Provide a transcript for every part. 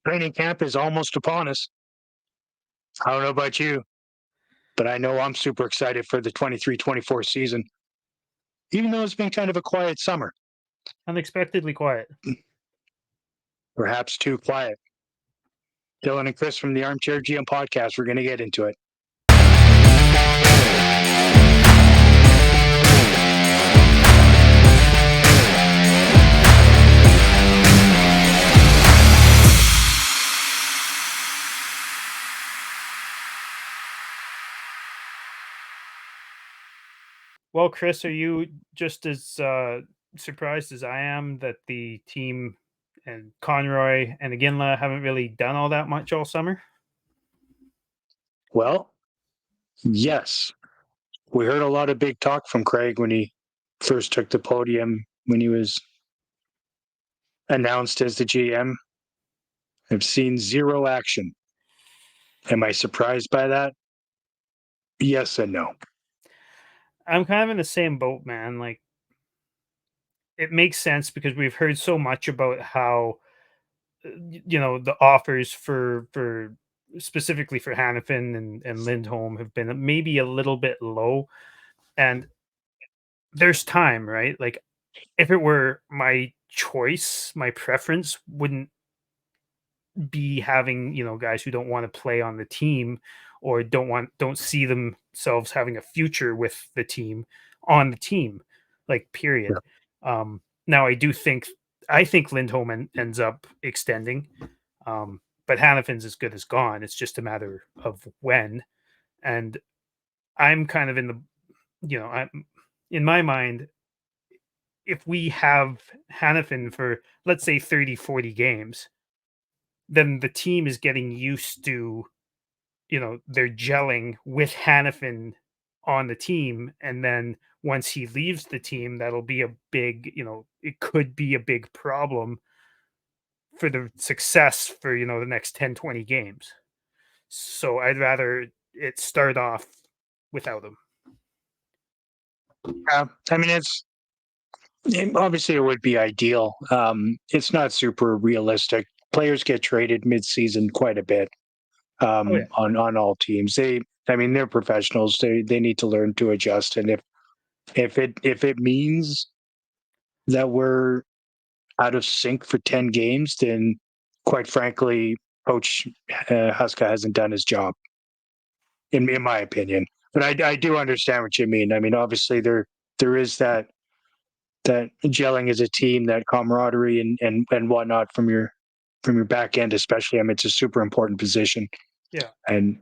Training camp is almost upon us. I don't know about you, but I know I'm super excited for the 23-24 season, even though it's been kind of a quiet summer, Unexpectedly quiet. perhaps too quiet. Dylan and Chris from the Armchair GM podcast, we're going to get into it. Well, Chris, are you just as surprised as I am that the team and Conroy and Aginla haven't really done all that much all summer? Well, yes, we heard a lot of big talk from Craig when he first took the podium, when he was announced as the GM. I've seen zero action. Am I surprised by that? Yes and no. I'm kind of in the same boat, man. Like, it makes sense because we've heard so much about how the offers for specifically for Hannafin and Lindholm have been maybe a little bit low, and there's time, right? Like, if it were my choice, my preference wouldn't be having guys who don't want to play on the team or don't see themselves having a future with the team on the team, like, Yeah. period. Now I think Lindholm ends up extending, but Hannafin's as good as gone. It's just a matter of when. And I'm kind of I'm in my mind, if we have Hannafin for, let's say, 30-40 games, then the team is getting used to, they're gelling with Hannafin on the team. And then once he leaves the team, that'll be a big, it could be a big problem for the success for, the next 10-20 games. So I'd rather it start off without him. I mean, obviously it would be ideal. It's not super realistic. Players get traded mid-season quite a bit Oh yeah. on all teams. I mean, they're professionals. They need to learn to adjust. And if it means that we're out of sync for 10 games, then quite frankly, Coach Huska hasn't done his job, in my opinion. But I do understand what you mean. I mean, obviously there is that gelling as a team, that camaraderie and whatnot from your back end, especially. I mean, it's a super important position. Yeah. And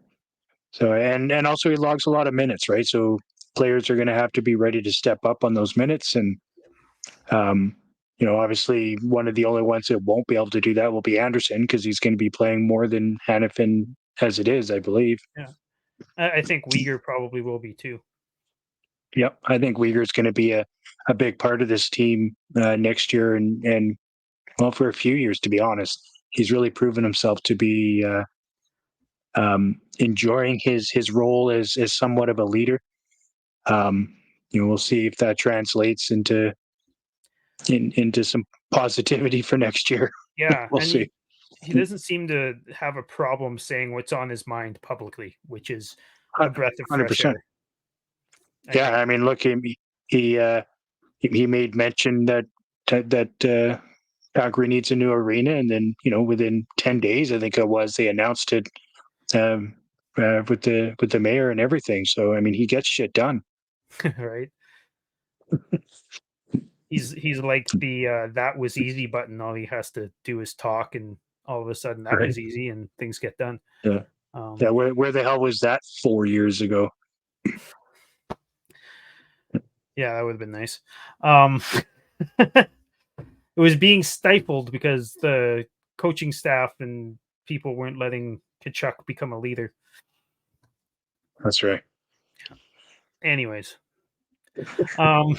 so and also he logs a lot of minutes, right? So players are going to have to be ready to step up on those minutes. And um, obviously one of the only ones that won't be able to do that will be Anderson, because he's going to be playing more than Hannafin as it is, I believe. Yeah. I think Uyghur probably will be too. Yep, I think Uyghur's going to be a big part of this team next year, and well, for a few years, to be honest. He's really proven himself to be enjoying his role as somewhat of a leader. We'll see if that translates into some positivity for next year. Yeah, We'll and see. he doesn't seem to have a problem saying what's on his mind publicly, which is a breath of fresh 100%. air. Yeah, I I mean, look, he made mention that Calgary needs a new arena, and then within 10 days, I think it was, they announced it um, with the mayor and everything. So I mean, he gets shit done. right. He's like the that was easy button. All he has to do is talk, and all of a sudden that Right. was easy, and things get done. Yeah. Um, Yeah. Where the hell was that 4 years ago? yeah, that would have been nice. Um, it was being stifled because the coaching staff and people weren't letting Kachuk become a leader. That's right. Anyways, um,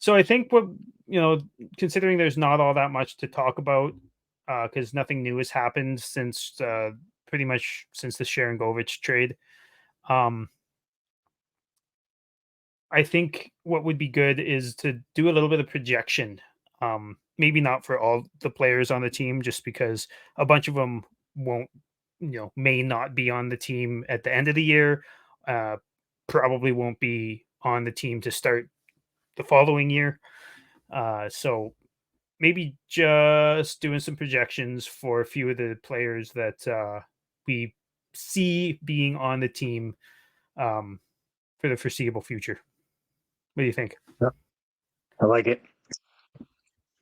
so I think considering there's not all that much to talk about, because nothing new has happened since pretty much since the Sharangovich trade. Um, I think what would be good is to do a little bit of projection. maybe not for all the players on the team, just because a bunch of them won't, may not be on the team at the end of the year. Uh, Probably won't be on the team to start the following year. So maybe just doing some projections for a few of the players that we see being on the team um, for the foreseeable future. What do you think? Yeah, I like it.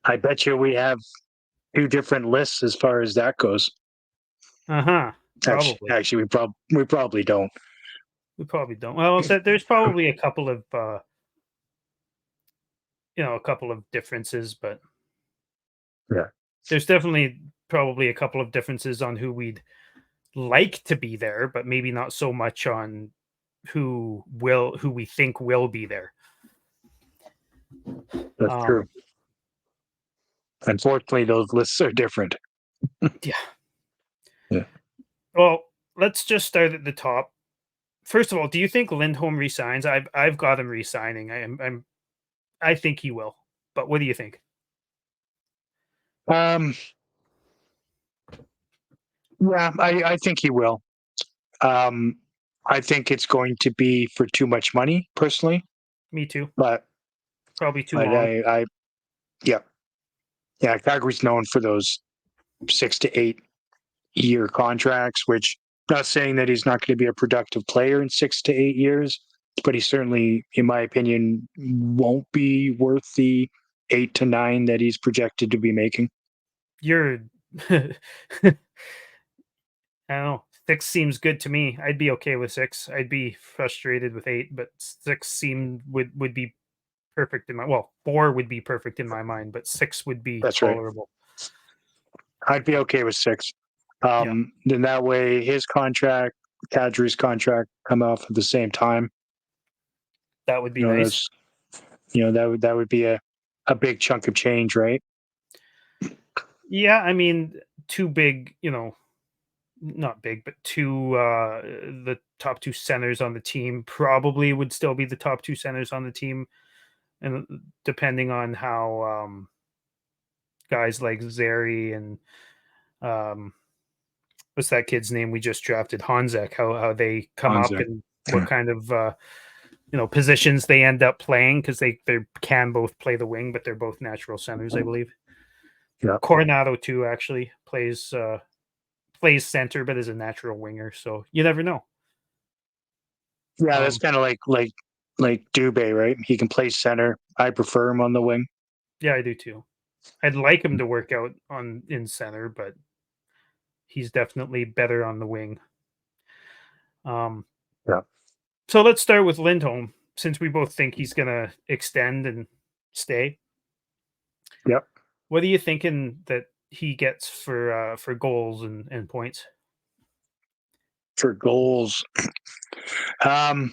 I bet you we have two different lists as far as that goes. Uh huh. Probably. Actually, we probably don't. We probably don't. Well, there's probably a couple of a couple of differences, but Yeah, there's definitely probably a couple of differences on who we'd like to be there, but maybe not so much on who we think will be there. that's true. Um, Unfortunately, those lists are different. yeah. Yeah. Well, let's just start at the top. First of all, do you think Lindholm resigns? I've got him resigning. I think he will. But what do you think? Um, yeah, I think he will. Um, I think it's going to be for too much money, personally. Me too. But Probably too but long. yeah, yeah. Calgary's known for those 6 to 8 year contracts, which not saying that he's not going to be a productive player in 6 to 8 years, but he certainly, in my opinion, won't be worth the 8 to 9 that he's projected to be making. You're I don't know. 6 seems good to me. I'd be okay with 6. I'd be frustrated with 8, but 6 seemed would be perfect in my 4 would be perfect in my mind, but 6 would be That's right. tolerable. I'd be okay with 6. Yeah, Then that way, his contract, Kadri's contract, come off at the same time. that would be You know, nice. that's that would be a big chunk of change, right? Yeah, I mean, 2 big, not big, but 2 the top 2 centers on the team probably would still be the top 2 centers on the team, and depending on how guys like Zeri and um what's that kid's name we just drafted, Hanzek, how they come up Anza. and what kind of positions they end up playing, because they can both play the wing, but they're both natural centers, I believe. Yeah. Coronado too actually plays center, but is a natural winger, so you never know. Yeah, that's Um, kind of like Dubé, right? He can play center. I prefer him on the wing. yeah, I do too. I'd like him to work out on in center, but he's definitely better on the wing. Um, Yeah. so let's start with Lindholm, since we both think he's gonna extend and stay. Yep. What are you thinking that he gets for goals and points? For goals, um,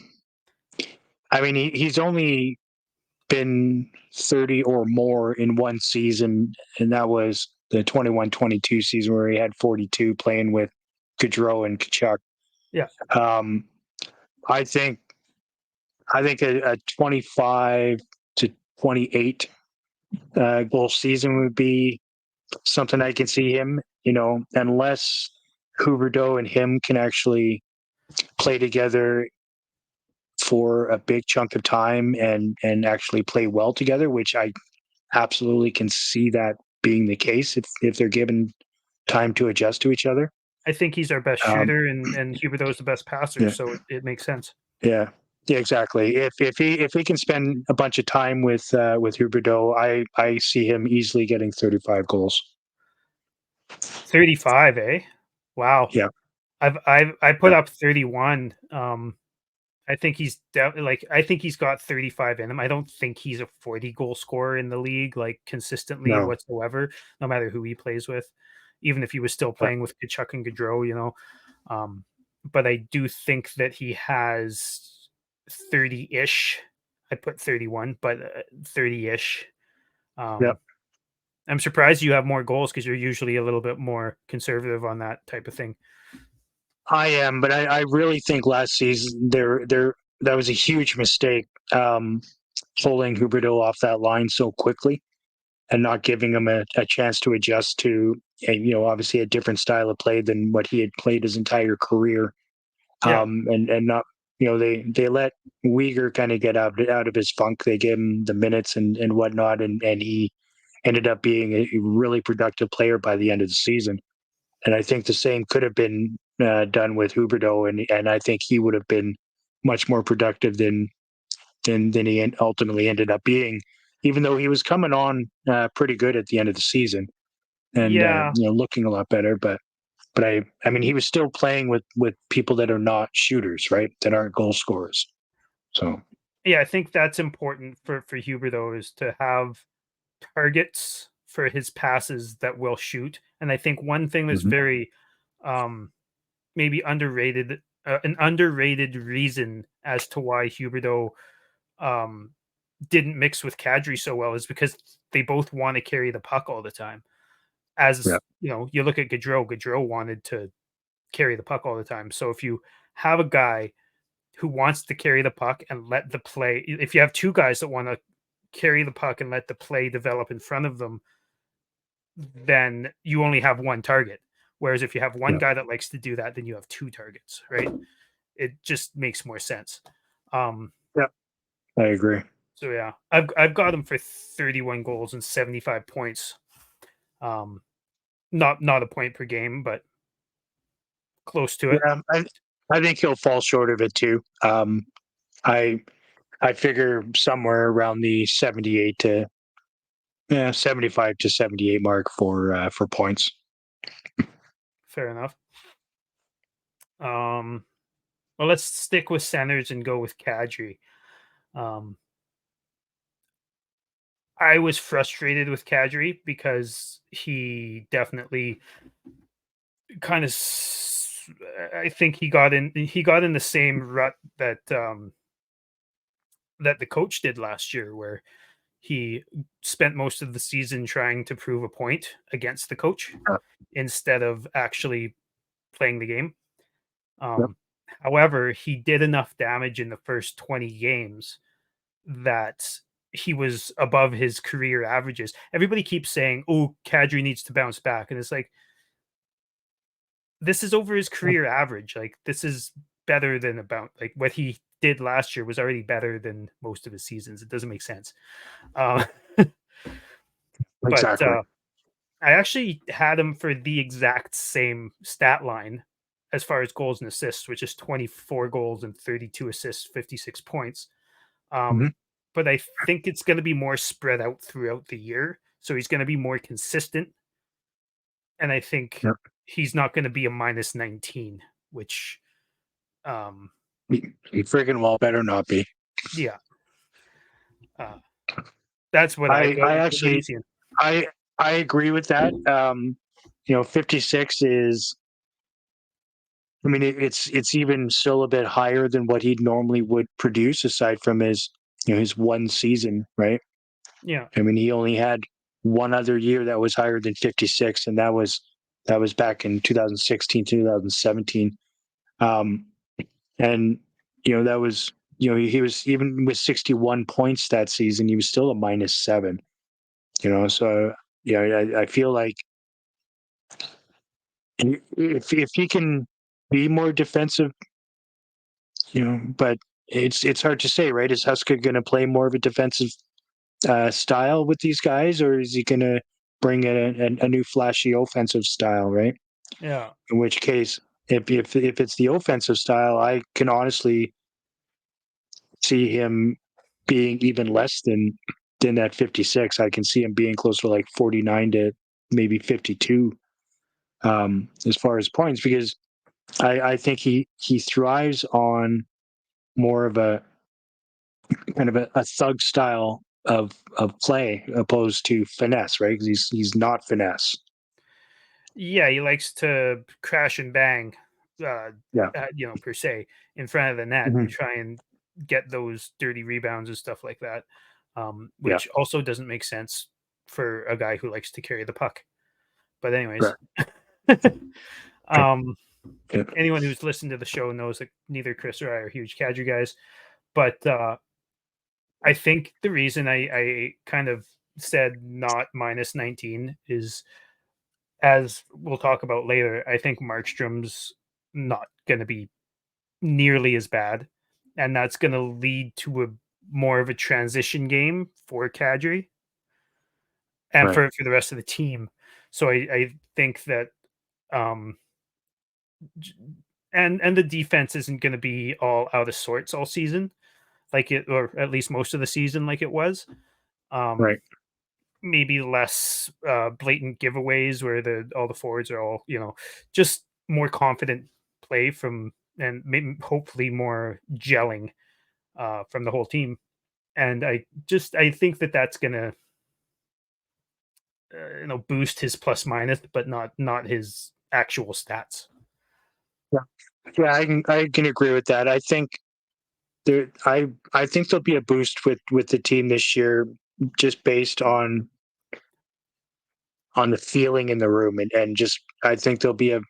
I mean, he's only been 30 or more in one season, and that was the 21-22 season where he had 42 playing with Gaudreau and Kachuk. Yeah, Um, I think a 25 to 28 goal season would be something I can see him, unless Huberdeau and him can actually play together for a big chunk of time and actually play well together, which I absolutely can see that being the case if they're given time to adjust to each other. I think he's our best Um, shooter, and Huberdeau is the best passer, yeah, so it makes sense. yeah, yeah, exactly. If he can spend a bunch of time with Huberdeau, I see him easily getting 35 goals. 35, eh? Wow. Yeah, I put yeah, up 31. I think I think he's got 35 in him. I don't think he's a 40 goal scorer in the league, like, consistently no, whatsoever, no matter who he plays with, even if he was still yeah, playing with Kachuk and Gaudreau. Um, but I do think that he has 30-ish. I put 31, but 30-ish. yeah. Um, I'm surprised you have more goals, because you're usually a little bit more conservative on that type of thing. I am, but I really think last season there that was a huge mistake, pulling Huberdeau off that line so quickly. not giving him a chance to adjust to obviously a different style of play than what he had played his entire career. Yeah. And not they let Uyghur kind of get out of his funk. They gave him the minutes and whatnot, and he ended up being a really productive player by the end of the season. And I think the same could have been done with Huberdeau, and I think he would have been much more productive than he ultimately ended up being, even though he was coming on pretty good at the end of the season and Yeah. looking a lot better. But I mean, he was still playing with people that are not shooters, right? That aren't goal scorers. So Yeah, I think that's important for Huber though, is to have targets for his passes that will shoot. And I think one thing that's mhm. very um maybe underrated, an underrated reason as to why Huberdeau um didn't mix with Kadri so well is because they both want to carry the puck all the time. Yeah, As you know, you look at Gaudreau wanted to carry the puck all the time. So if you have a guy who wants to carry the puck and let the play, if you have two guys that want to carry the puck and let the play develop in front of them, then you only have one target. Whereas if you have one yeah, guy that likes to do that, then you have two targets, right? It just makes more sense. Um, yeah. I agree. so yeah, I've got him for 31 goals and 75 points. Um, not a point per game, but close to it. Yeah, I think he'll fall short of it too. I I figure somewhere around the 78 to 75 to 78 mark for points. Fair enough. Um, well, let's stick with centers and go with Kadri. Um, I was frustrated with Kadri because he definitely kind of I think he got in the same rut that the coach did last year, where he spent most of the season trying to prove a point against the coach Yeah, instead of actually playing the game. yep, Um, However, he did enough damage in the first 20 games that he was above his career averages. Everybody keeps saying, "Oh, Kadri needs to bounce back," and it's like, this is over his yep, career average. Like, this is better than about like what he did last year was already better than most of his seasons. It doesn't make sense. Uh, but exactly. I actually had him for the exact same stat line as far as goals and assists, which is 24 goals and 32 assists, 56 points. Hmm. Um, but I think it's going to be more spread out throughout the year. So he's going to be more consistent. And I think Yep. he's not going to be a minus 19, which, um, He freaking well better not be. yeah, uh, that's what I what do you actually see? I I agree with that. 56 is. I mean, it's even still a bit higher than what he normally would produce, aside from his his one season, right? Yeah. I mean, he only had one other year that was higher than 56, and that was back in 2016, 2017. Um, and that was he was even with 61 points that season, he was still a -7. So yeah, I feel like if he can be more defensive, but it's hard to say, right? Is Huska going to play more of a defensive style with these guys, or is he going to bring a new flashy offensive style, right? Yeah. In which case, if it's the offensive style, I can honestly see him being even less than that 56. I can see him being closer to like 49 to maybe 52 as far as points, because I think he thrives on more of a kind of a thug style of play opposed to finesse, right? Because he's not finesse. Yeah. He likes to crash and bang, uh, Yeah. per se, in front of the net and Hmm. try and get those dirty rebounds and stuff like that, Yeah. which also doesn't make sense for a guy who likes to carry the puck. But anyways, Correct. um, Yeah. anyone who's listened to the show knows that neither Chris or I are huge Kadri guys. But I think the reason I kind of said not minus 19 is, as we'll talk about later, I think Markstrom's not going to be nearly as bad, and that's going to lead to a more of a transition game for Kadri and Right. for the rest of the team. So I think that um and the defense isn't going to be all out of sorts all season like it, or at least most of the season like it was. Um Right. Maybe less blatant giveaways where the all the forwards are all, just more confident play from, and maybe hopefully more gelling from the whole team. And I think that that's gonna boost his plus minus, but not his actual stats. Yeah. Yeah, I can agree with that. I think there I think there'll be a boost with the team this year just based on the feeling in the room and just I think there'll be a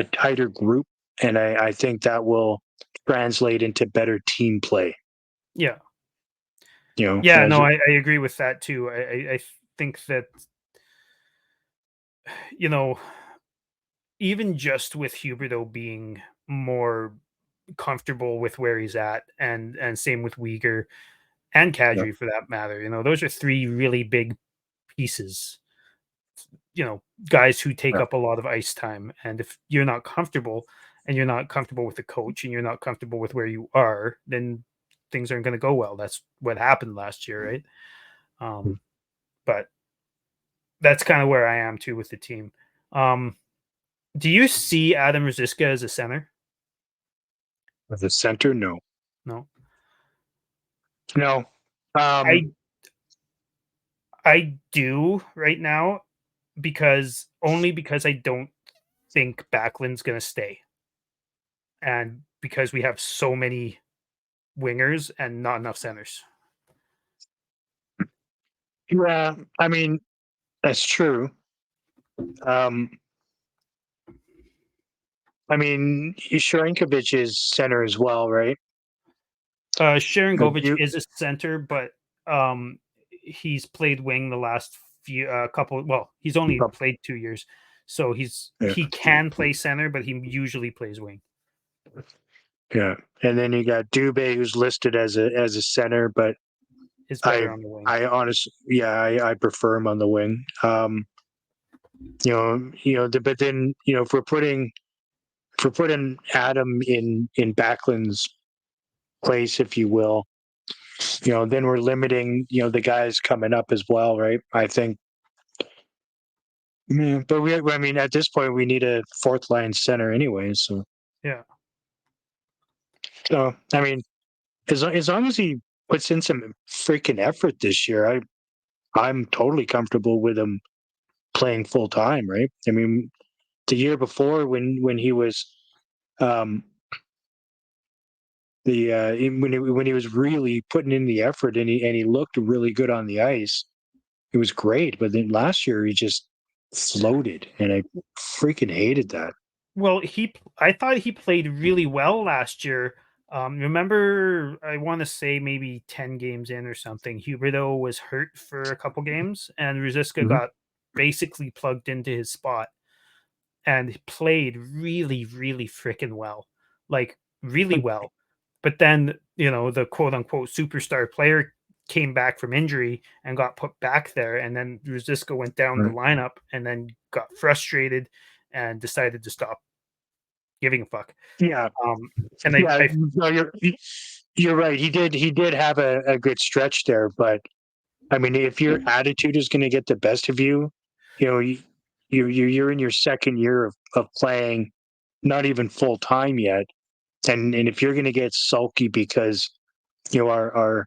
tighter group and I think that will translate into better team play, Yeah, you know, yeah, as no, I agree with that too. I think that you know even just with Huberto being more comfortable with where he's at, and same with Uyghur and yeah, Kadri for that matter. Those are three really big pieces. Guys who take yeah, up a lot of ice time, and if you're not comfortable, and you're not comfortable with the coach, and you're not comfortable with where you are, then things aren't going to go well. That's what happened last year, right? mm. Um, but that's kind of where I am too with the team. Um, do you see Adam Rosiska as a center? The center, no. No. No. I I do right now, because I don't think Backlund's going to stay, and because we have so many wingers and not enough centers. Yeah, I mean, that's true. Um, I mean, Sharankovic is center as well, right? Sharon But Govich you is a center, but um, he's played wing the last few couple. Well, he's only played 2 years, so yeah, he can play center, but he usually plays wing. yeah. And then you got Dubé who's listed as a center, but Is better I on the wing. I honestly yeah, I prefer him on the wing. But then, if we're putting Adam in Backlund's place, if you will, then we're limiting, the guys coming up as well, right? I think, yeah, but I mean, at this point, we need a fourth line center anyway. Yeah. So I mean, as long as he puts in some freaking effort this year, I'm totally comfortable with him playing full time, right? I mean, the year before when he was um when he was really putting in the effort and he looked really good on the ice, it was great. But then last year he just floated, and I freaking hated that. Well, I thought he played really well last year. Remember, I want to say maybe 10 games in or something, Huberto was hurt for a couple games, and Rosiska Mhm. got basically plugged into his spot and played really, really freaking well, like really well. But then, the quote unquote superstar player came back from injury and got put back there. And then Rosiska went down the Right. lineup and then got frustrated and decided to stop giving a fuck. Yeah, Um, and yeah. No, you're right. He did have a good stretch there, but I mean, if your attitude is going to get the best of you, you know, you're in your second year of playing, not even full time yet, and if you're going to get sulky because our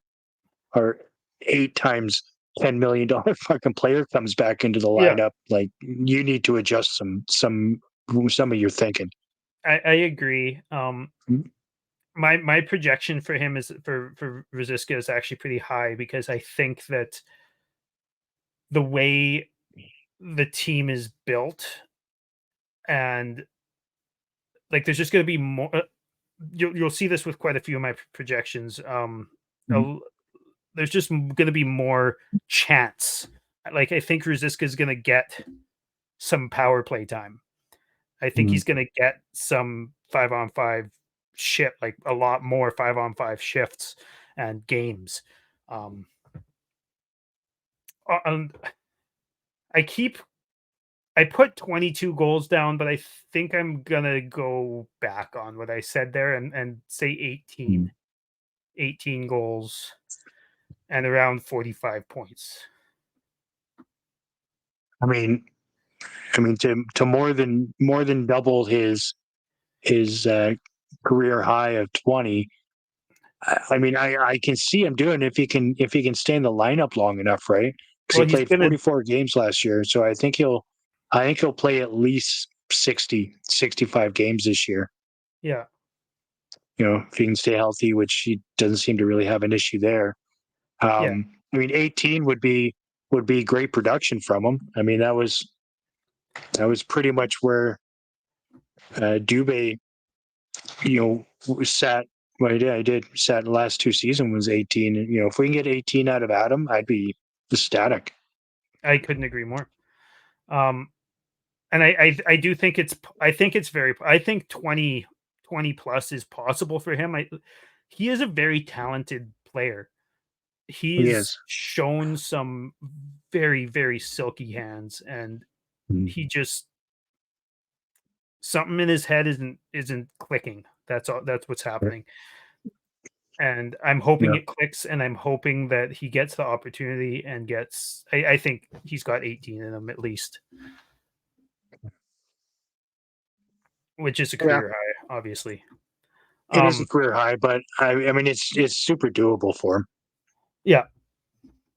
8 times $10 million fucking player comes back into the yeah, lineup, like you need to adjust some of your thinking. I agree. Mm. My projection for him is for Rosiska is actually pretty high, because I think that the way the team is built, and like there's just going to be more. You'll see this with quite a few of my projections. Mhm. there's just going to be more chance. Like I think Ruzicka is going to get some power play time. I think Mm. he's going to get some 5-on-5 shit, like a lot more 5-on-5 shifts and games. And I put 22 goals down, but I think I'm gonna go back on what I said there and say 18. Mm. 18 goals and around 45 points. I mean, to more than double his career high of 20. I mean, I can see him doing it if he can stay in the lineup long enough, right? Because he Well, he's played gonna 44 games last year, so I think he'll play at least 65 games this year. yeah. You know, if he can stay healthy, which he doesn't seem to really have an issue there. Yeah. I mean, 18 would be great production from him. I mean, that was pretty much where Dubé, sat. Well, I did sat the last two seasons was 18. And, if we can get 18 out of Adam, I'd be ecstatic. I couldn't agree more. And I do think I think 20 plus is possible for him. He is a very talented player. He He's is. shown some very, very silky hands, and Mm. he just something in his head isn't clicking. That's all. That's what's happening. And I'm hoping Yeah. it clicks, and I'm hoping that he gets the opportunity and gets. I think he's got 18 in him at least, which is a Yeah. career high, obviously. It is a Um, career high, but I mean, it's super doable for him. yeah,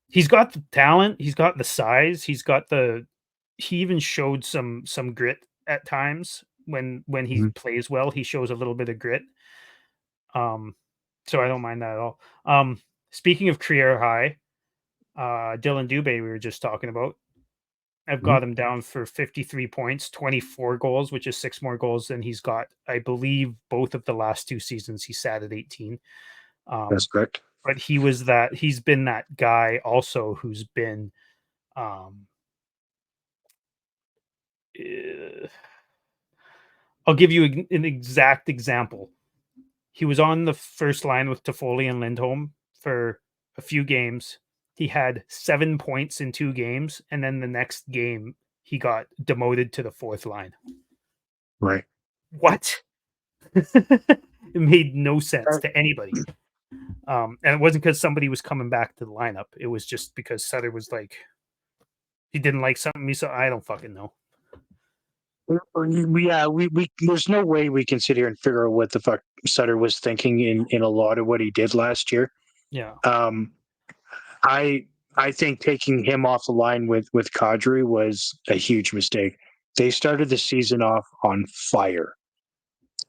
he's got the talent, he's got the size, he even showed some grit at times when he Mhm. plays well, he shows a little bit of grit. Um, so I don't mind that at all. Speaking of career high, Dylan Dubé we were just talking about. I've Mhm. got him down for 53 points, 24 goals, which is six more goals than he's got. I believe both of the last two seasons he sat at 18. That's Um, correct. but he's been that guy also who's been um uh, I'll give you an exact example. He was on the first line with Toffoli and Lindholm for a few games. He had 7 points in two games, and then the next game he got demoted to the fourth line. Right. What? It made no sense Uh, to anybody. And it wasn't because somebody was coming back to the lineup. It was just because Sutter was like, he didn't like something. He said, I don't fucking know. Yeah, we there's no way we can sit here and figure out what the fuck Sutter was thinking in a lot of what he did last year. Yeah. Um, I I think taking him off the line with Kadri was a huge mistake. They started the season off on fire,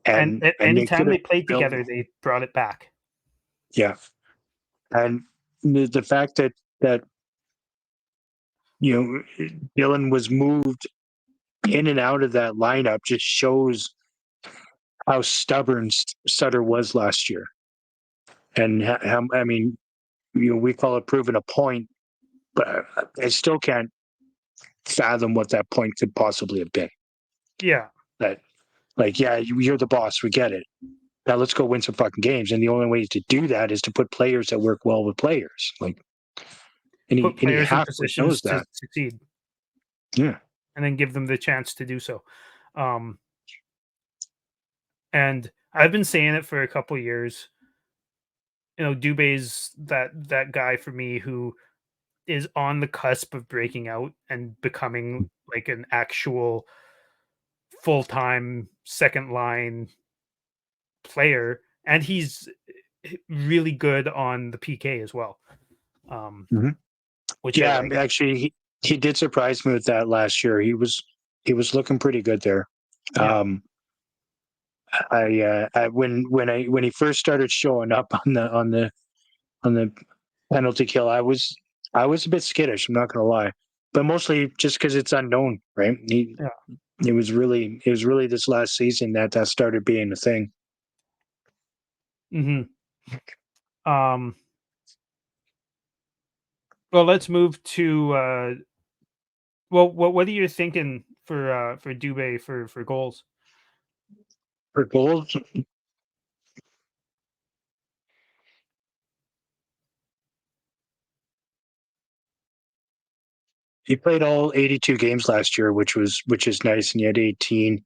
And at and any they could time have they played built. together, they brought it back. Yeah, and the fact that Dylan was moved in and out of that lineup just shows how stubborn Sutter was last year, and how I mean, we call it proving a point, but I still can't fathom what that point could possibly have been. Yeah. That like, yeah, you're the boss, we get it. Now let's go win some fucking games, and the only way to do that is to put players that work well with players. Like Put any players in halfwit knows positions to that. succeed Yeah. and then give them the chance to do so. Um, and I've been saying it for a couple years. Dubé's that guy for me who is on the cusp of breaking out and becoming like an actual full-time second line player, and he's really good on the PK as well. Um, Mhm. which I Yeah, like. actually, he did surprise me with that last year. He was looking pretty good there. Yeah. Um, when he first started showing up on the penalty kill, I was a bit skittish. I'm not gonna lie, but mostly just because it's unknown, right? Yeah. It was really this last season that started being a thing. Hmm. Um, Well, let's move to well, what are you thinking for Dubé for goals? For goals, he played all 82 games last year, which is nice, and he had 18.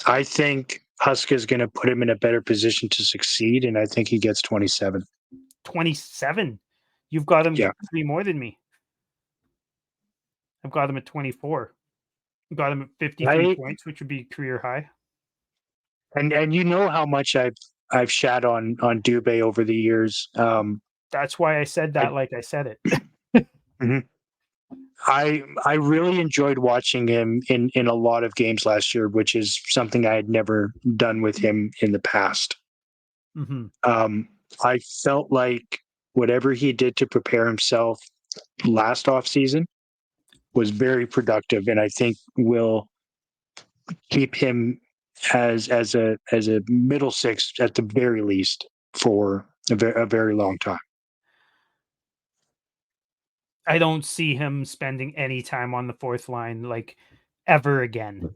I think Husk is going to put him in a better position to succeed, and I think he gets 27. 27. You've got him Yeah, 3 more than me. I've got him at 24. I've got him at 53 I points, which would be career high. and you know how much I've shat on Dubé over the years. That's why I said I that like I said it. mhm. I really enjoyed watching him in a lot of games last year, which is something I had never done with him in the past. Mhm. I felt like whatever he did to prepare himself last off season was very productive, and I think will keep him as a middle six at the very least for a very long time. I don't see him spending any time on the 4th line, like, ever again,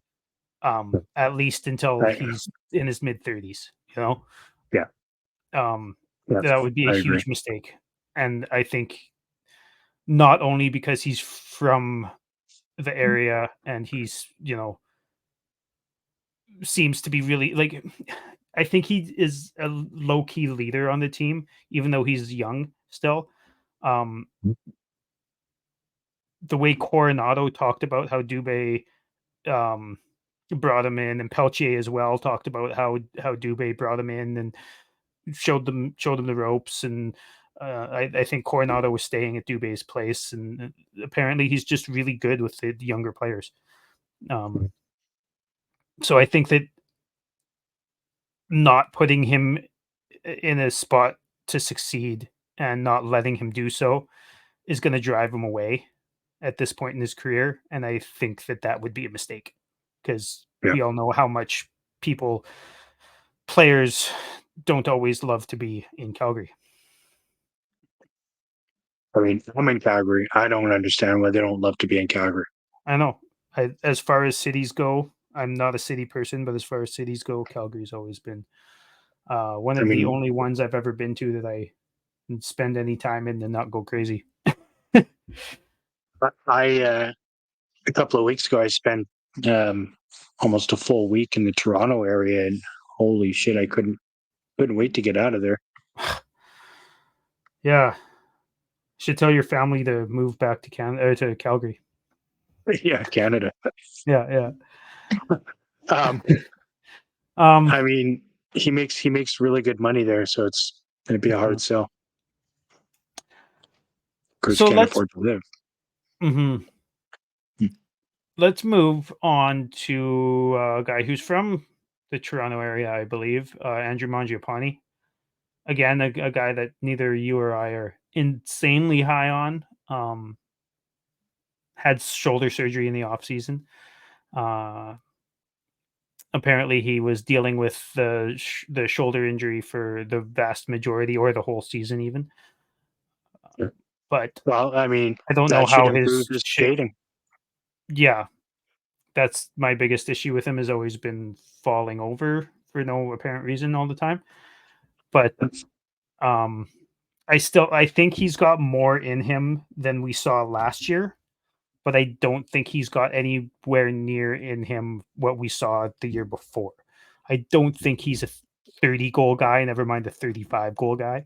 at least until I, he's in his mid-30s, you know? yeah, Um, yeah, that would be a I agree. huge mistake, and I think not only because he's from the area and he's, seems to be really like, I think he is a low-key leader on the team, even though he's young still. Um, the way Coronado talked about how Dubé, um, brought him in, and Peltier as well talked about how Dubé brought him in and showed them the ropes, and I think Coronado was staying at Dubé's place, and apparently he's just really good with the younger players. Um, so I think that not putting him in a spot to succeed and not letting him do so is going to drive him away at this point in his career, and I think that that would be a mistake because Yeah, we all know how much people players don't always love to be in Calgary. I mean, I'm in Calgary. I don't understand why they don't love to be in Calgary. I know. As far as cities go, I'm not a city person, but as far as cities go, Calgary's always been one I of the mean, only ones I've ever been to that I can spend any time in and not go crazy. I a couple of weeks ago I spent um, almost a full week in the Toronto area, and holy shit, I couldn't wait to get out of there. Yeah, should tell your family to move back to Canada to Calgary. Yeah, Canada. Yeah, Um, yeah. Um, I mean, he makes really good money there, so it's going to be a hard mhm. sell. Of course, So can't let's afford to live. mhm. Let's move on to a guy who's from the Toronto area, I believe, Andrew Mangiapane. Again, a guy that neither you or I are insanely high on. Had shoulder surgery in the off season. Uh, apparently, he was dealing with the shoulder injury for the vast majority or the whole season, even. Yeah. But Well, I mean, I don't know that should how improve his his shape. skating. Yeah, that's my biggest issue with him has always been falling over for no apparent reason all the time. But um, I think he's got more in him than we saw last year, but I don't think he's got anywhere near in him what we saw the year before. I don't think he's a 30 goal guy, never mind a 35 goal guy.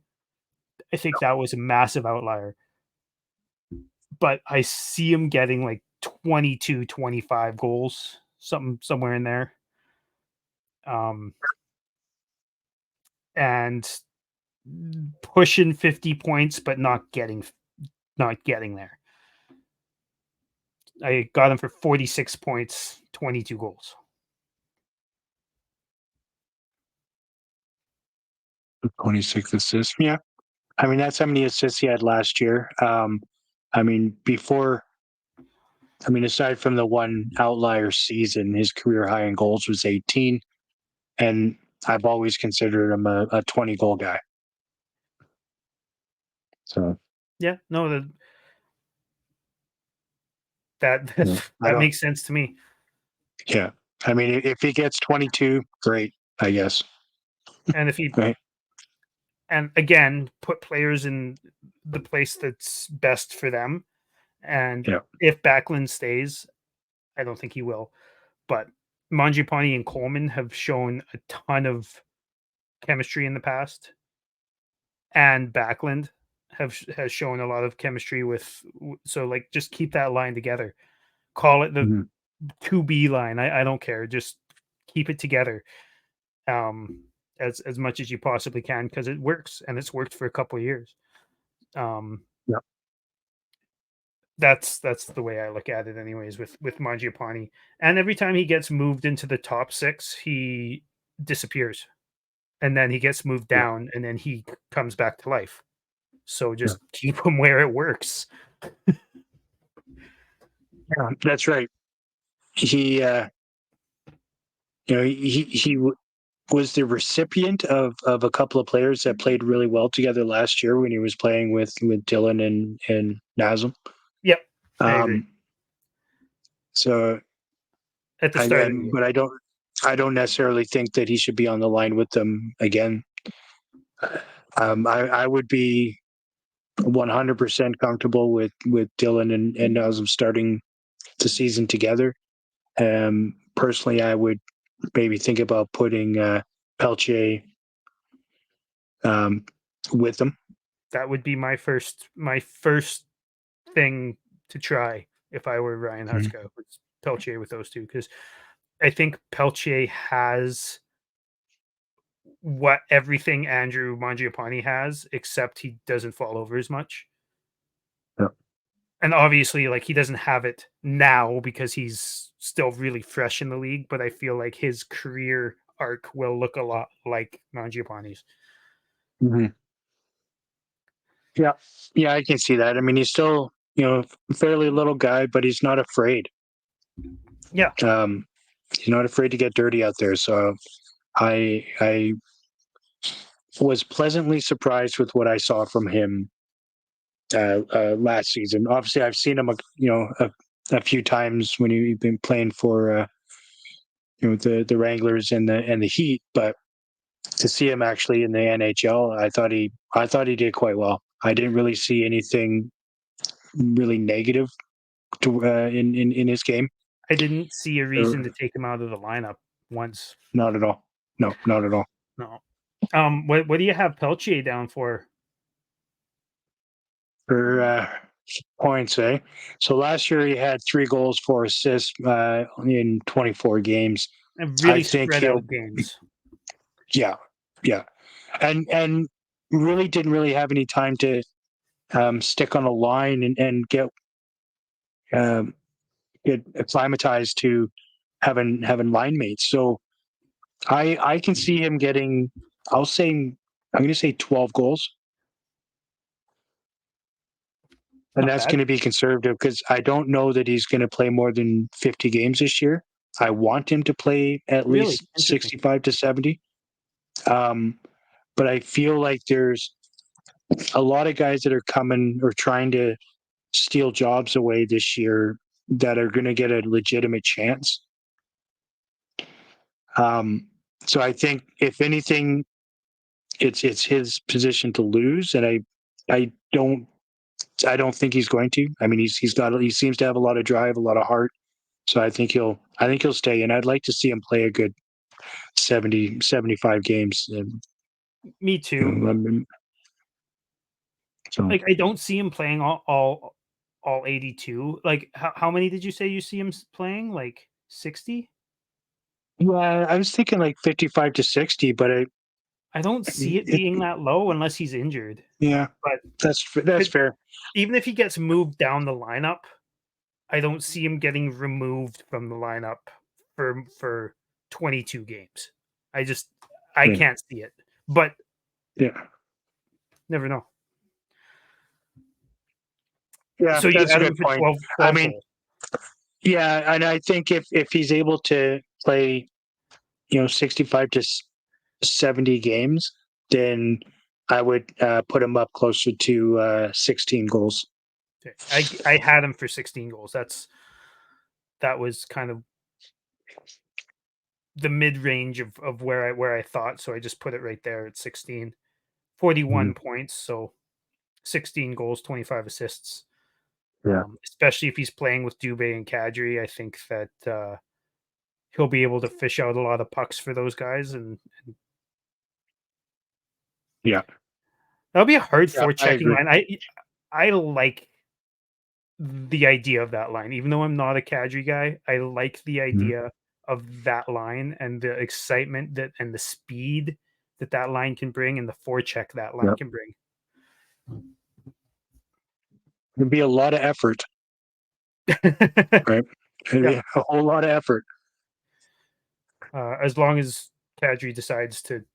I think that was a massive outlier, but I see him getting like 22, 25 goals, somewhere in there. Um, and pushing 50 points, but not getting there. I got him for 46 points, 22 goals. 26 assists. Yeah. I mean, that's how many assists he had last year. I mean, aside from the one outlier season, his career high in goals was 18. And I've always considered him a 20 goal guy. So, Yeah, no, Yeah. That makes sense to me. Yeah. I mean, if he gets 22, great, I guess. And if he Right. and again put players in the place that's best for them. And Yeah. if Backlund stays, I don't think he will, but Mangiapane and Coleman have shown a ton of chemistry in the past, and Backlund has shown a lot of chemistry with. So like, just keep that line together. Call it the Mhm. 2B line. I don't care. Just keep it together. As much as you possibly can, because it works and it's worked for a couple of years. Um, Yeah. that's the way I look at it, anyways. With Mangiapane, and every time he gets moved into the top six, he disappears, and then he gets moved Yeah. down, and then he comes back to life. So Yeah. just keep him where it works. Yeah. That's right. He, was the recipient of a couple of players that played really well together last year when he was playing with Dylan and Nazem. Yep, I agree. Um, so At the start of the year, but I don't necessarily think that he should be on the line with them again. I would be 100% comfortable with Dylan and Nazem starting the season together. Personally, I would maybe think about putting Pelche um, with them. that would be my first thing to try if I were Ryan Mhm. Huska, was Peltier with those two, because I think Peltier has what everything Andrew Mangiapane has, except he doesn't fall over as much. Yeah. And obviously, like, he doesn't have it now because he's still really fresh in the league, but I feel like his career arc will look a lot like Mangiapane's. Mhm. Yeah, yeah, I can see that. I mean, he's still, fairly little guy, but he's not afraid. Yeah, Um, he's not afraid to get dirty out there. So I was pleasantly surprised with what I saw from him last season. Obviously, I've seen him, a few times when he's been playing for the Wranglers and the Heat, but to see him actually in the NHL, I thought he did quite well. I didn't really see anything really negative in his game. I didn't see a reason to Or take him out of the lineup once. not at all. No, not at all. No. What do you have Peltier down for? For points, eh? So last year he had 3 goals, 4 assists in 24 games. I Really think spread out games. yeah, yeah, and really didn't really have any time to stick on a line and um, get acclimatized to having line mates. So I can see him getting. I'll say I'm going to say 12 goals. And Not that's bad. going to be conservative because I don't know that he's going to play more than 50 games this year. I want him to play at Really least interesting. 65 to 70. Um, but I feel like there's a lot of guys that are coming or trying to steal jobs away this year that are going to get a legitimate chance. Um, so I think if anything, it's his position to lose, and I don't I don't think he's going to. I mean, he seems to have a lot of drive, a lot of heart. So I think he'll stay, and I'd like to see him play a good 70, 75 games. And, Me too. So Like, I don't see him playing all 82. Like, how many did you say you see him playing? Like 60? yeah, I was thinking like 55 to 60, but I don't see it it being that low unless he's injured. yeah, But that's but fair. even if he gets moved down the lineup, I don't see him getting removed from the lineup for 22 games. I Yeah, can't see it. But yeah, never know. yeah, So you that's a had him good for point. 12, I 12 mean, goals. yeah, and I think if he's able to play, 65 to 70 games, then I would put him up closer to 16 goals. Okay. I had him for 16 goals. That's that was kind of the mid range of where I thought. So I just put it right there at 16. 41 points, so 16 goals, 25 assists. Yeah. Especially if he's playing with Dubé and Kadri, I think that he'll be able to fish out a lot of pucks for those guys, and Yeah. that'll be a hard Yeah, I forechecking agree. line. I like the idea of that line, even though I'm not a Kadri guy. I like the Mhm. idea of that line and the excitement that and the speed that that line can bring, and the forecheck that line Yep. can bring. It'd be a lot of effort, right? It'd Yeah. be a whole lot of effort. As long as Kadri decides to,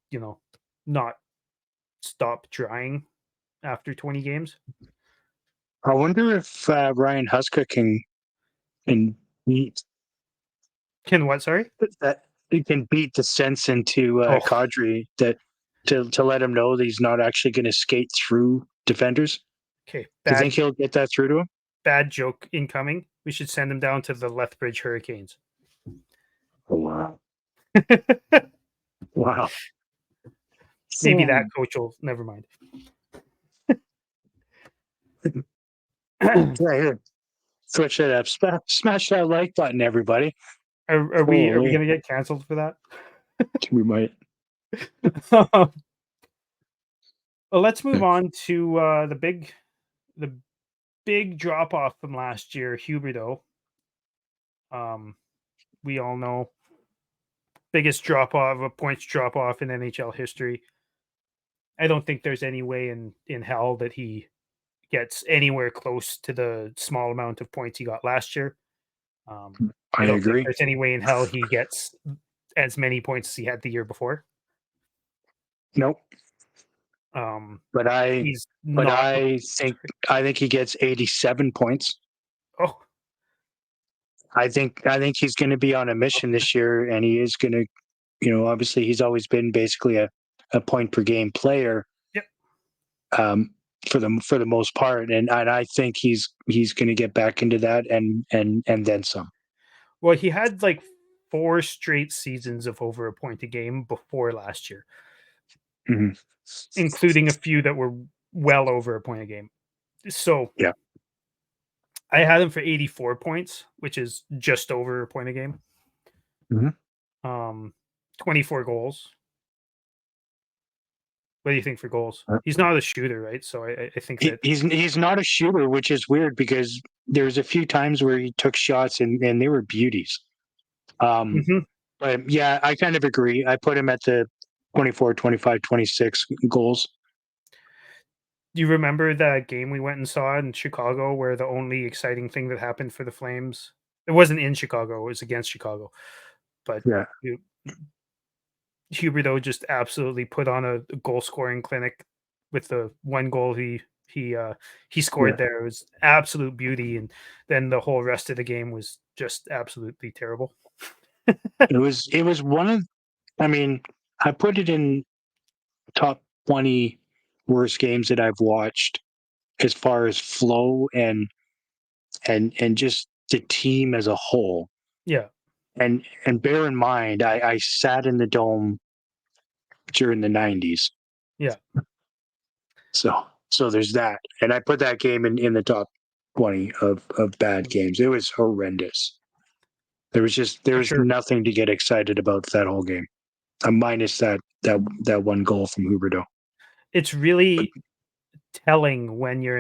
not stop trying after 20 games. I wonder if Ryan Huska can beat Can what? Sorry. that. He can beat the sense into Oh, Kadri that to let him know that he's not actually going to skate through defenders. okay. Do you think he'll get that through to him? Bad joke incoming. We should send him down to the Lethbridge Hurricanes. Oh, wow. Wow. Maybe that coach will. Never mind. Yeah, here. Switch it up. Smash that like button, everybody. Are we Holy. going to get canceled for that? We might. Well, let's move on to the big drop off from last year, Huberdeau. We all know biggest drop off, a points drop off in NHL history. I don't think there's any way in hell that he gets anywhere close to the small amount of points he got last year. I I don't think agree. there's any way in hell he gets as many points as he had the year before. Nope. But He's not. I think he gets 87 points. Oh, I think he's going to be on a mission this year, and he is going to, obviously he's always been basically a point per game player. yep. For the most part, and I think he's going to get back into that and then some. Well, he had like 4 straight seasons of over a point a game before last year, including a few that were well over a point a game. So Yeah. I had him for 84 points, which is just over a point a game. 24 goals. What do you think for goals? He's not a shooter, right? So I think that he's not a shooter, which is weird because there's a few times where he took shots and they were beauties. But yeah, I kind of agree. I put him at the 24, 25, 26 goals. Do you remember that game we went and saw in Chicago where the only exciting thing that happened for the Flames, it wasn't in Chicago, it was against Chicago. But Yeah. Huberdeau just absolutely put on a goal scoring clinic with the one goal he scored there. It was absolute beauty, and then the whole rest of the game was just absolutely terrible. It was one of, I mean, I put it in top 20 worst games that I've watched as far as flow and just the team as a whole. Yeah. And bear in mind, I sat in the Dome during the 90s. Yeah. So there's that. And I put that game in the top 20 of bad games. It was horrendous. There was nothing to get excited about that whole game. Minus that one goal from Huberdeau. It's really telling when you're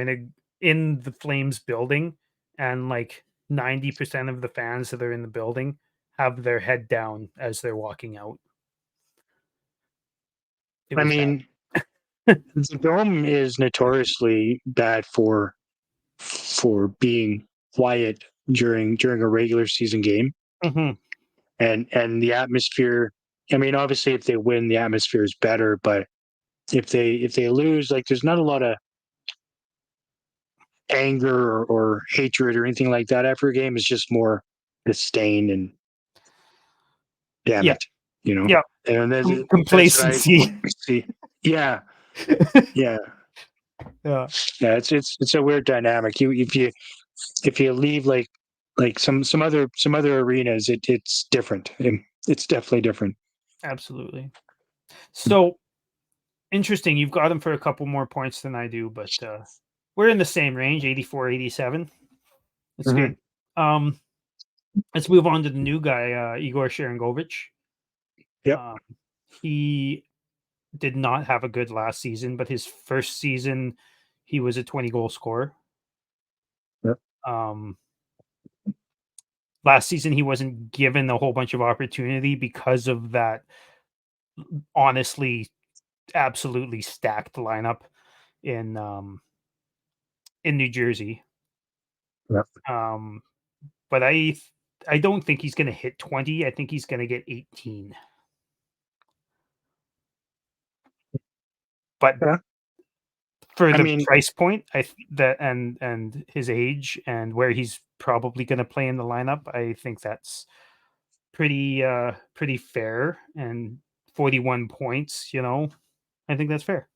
in the Flames building and like 90% of the fans that are in the building have their head down as they're walking out. I mean, the Dome is notoriously bad for being quiet during a regular season game. And the atmosphere, I mean, obviously if they win, the atmosphere is better, but if they lose, like there's not a lot of anger or hatred or anything like that after a game. It's just more disdain and damn it, Yeah. And complacency. Yeah. Yeah. Yeah. It's a weird dynamic. If you leave like like some other arenas, it's different. It's definitely different. Absolutely. So interesting. You've got him for a couple more points than I do, but we're in the same range, 84, 87. That's Mhm. good. Um, let's move on to the new guy, Igor Sharangovich. Yep. Um, he did not have a good last season, but his first season, he was a 20-goal scorer. Yep. Um, last season, he wasn't given a whole bunch of opportunity because of that honestly, absolutely stacked lineup in New Jersey. Yep. Um, but I don't think he's going to hit 20. I think he's going to get 18. But Yeah. for I the mean, price point, that and his age and where he's probably going to play in the lineup, I think that's pretty fair. And 41 points, I think that's fair.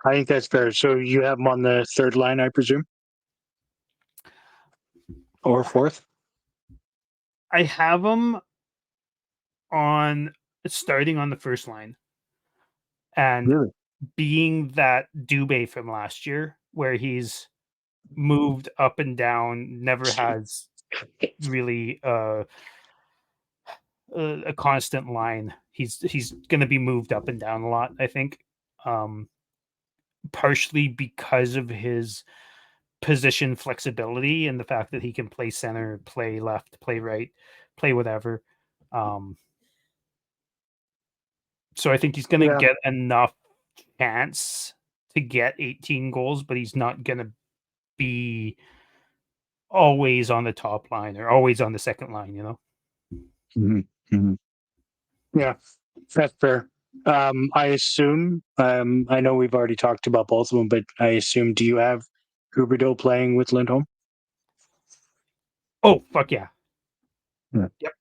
I think that's fair. So you have him on the third line, I presume, or fourth? I have him on starting on the first line and Really? being that Dubé from last year, where he's moved up and down, never has really a constant line. He's going to be moved up and down a lot, I think. Um, partially because of his position flexibility and the fact that he can play center, play left, play right, play whatever. Um, so I think he's going to Yeah. get enough chance to get 18 goals, but he's not going to be always on the top line or always on the second line. Mhm. Mhm. Yeah, that's fair. I assume, I know we've already talked about both of them, but I assume, do you have Huberdeau playing with Lindholm? Oh, fuck yeah. Yeah. Yep.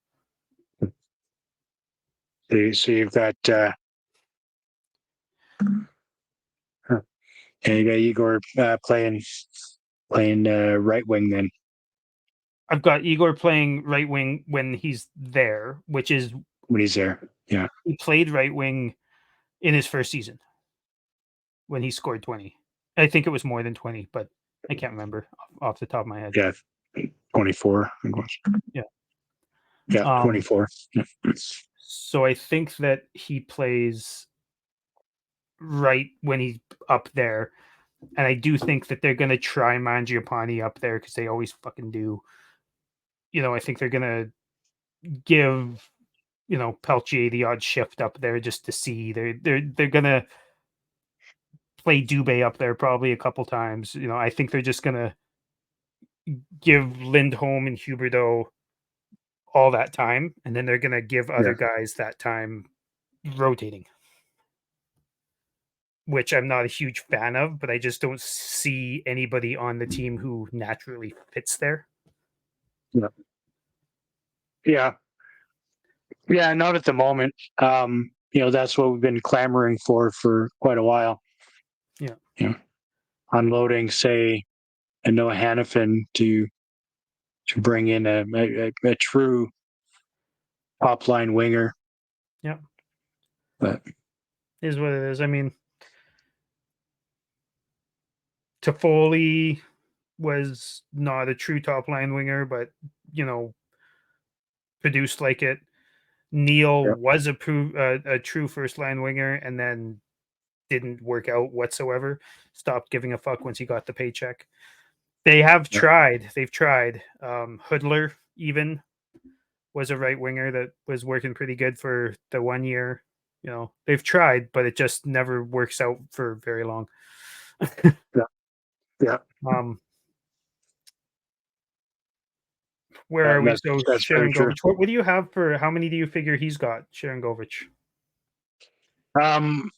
So you've got, huh, and you got Igor playing right wing then I've got Igor playing right wing when he's there, which is when he's there. Yeah, he played right wing in his first season when he scored 20. I think it was more than 20, but I can't remember off the top of my head. yeah, 24. I think it was. Yeah. Yeah, Um, 24. Yeah. so I think that he plays right when he's up there. And I do think that they're going to try Mangiapane up there because they always fucking do. I think they're going to give, Peltier the odd shift up there just to see. They're going to play Dubé up there probably a couple times. I think they're just going to give Lindholm and Huberdeau all that time, and then they're going to give Yeah. other guys that time rotating, which I'm not a huge fan of, but I just don't see anybody on the team who naturally fits there. Yeah. Yeah. Yeah. Not at the moment. That's what we've been clamoring for quite a while. Yeah. You know, unloading, say, a Noah Hannafin to bring in a true top line winger. Yeah. But Is what it is. I mean, Toffoli was not a true top line winger, but you know, produced like it. Neil yeah, was a true first line winger, and then didn't work out whatsoever. Stopped giving a fuck once he got the paycheck. They have yeah, tried. They've tried. Hoodler even was a right winger that was working pretty good for the 1 year. They've tried, but it just never works out for very long. yeah, yeah. um, where are we? So That's very Sharon true. Govich. What do you have for how many do you figure he's got, Sharon Govich? Um,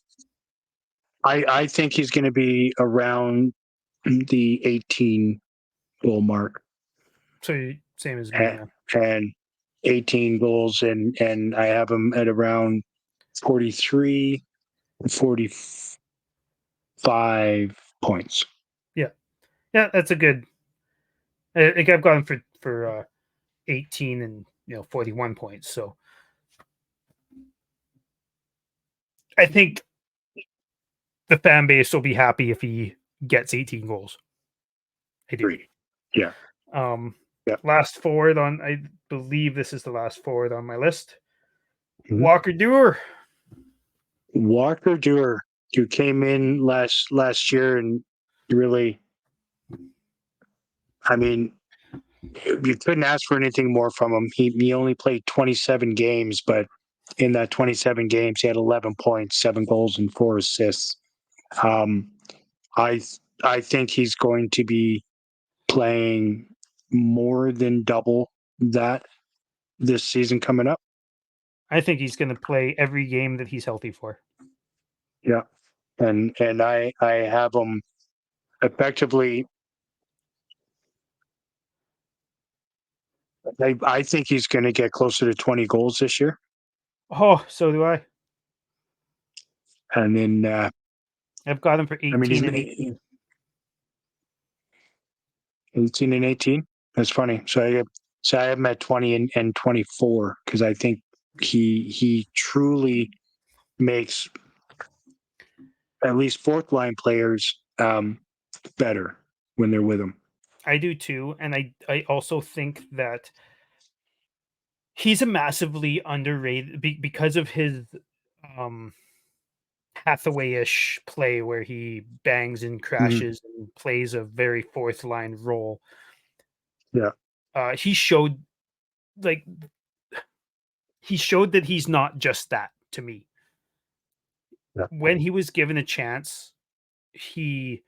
I think he's going to be around the 18 goal mark, So same as me, and, yeah. and 18 goals, and I have him at around 43, 45 points. Yeah. Yeah, that's I think I've got him for 18 and 41 points. So I think the fan base will be happy if he gets 18 goals. I do. Great. Yeah. Um, Yeah. Last forward on, I believe this is the last forward on my list. Mhm. Walker Dewar. Walker Dewar, who came in last year and really, I mean, you couldn't ask for anything more from him. He only played 27 games, but in that 27 games, he had 11 points, 7 goals, and 4 assists. Um, I I think he's going to be playing more than double that this season coming up. I think he's going to play every game that he's healthy for. Yeah, and I have him effectively. I think he's going to get closer to 20 goals this year, Oh, so do I. and then I've got him for I mean 18 and 18. 18 and 18. That's funny. So I have him at 20 and 24 because I think he truly makes at least fourth line players better when they're with him. I do too, and I also think that he's a massively underrated because of his um Hathaway-ish play where he bangs and Mhm. crashes and plays a very fourth line role. Yeah. He showed like he showed that he's not just that to me. Yeah. When he was given a chance, he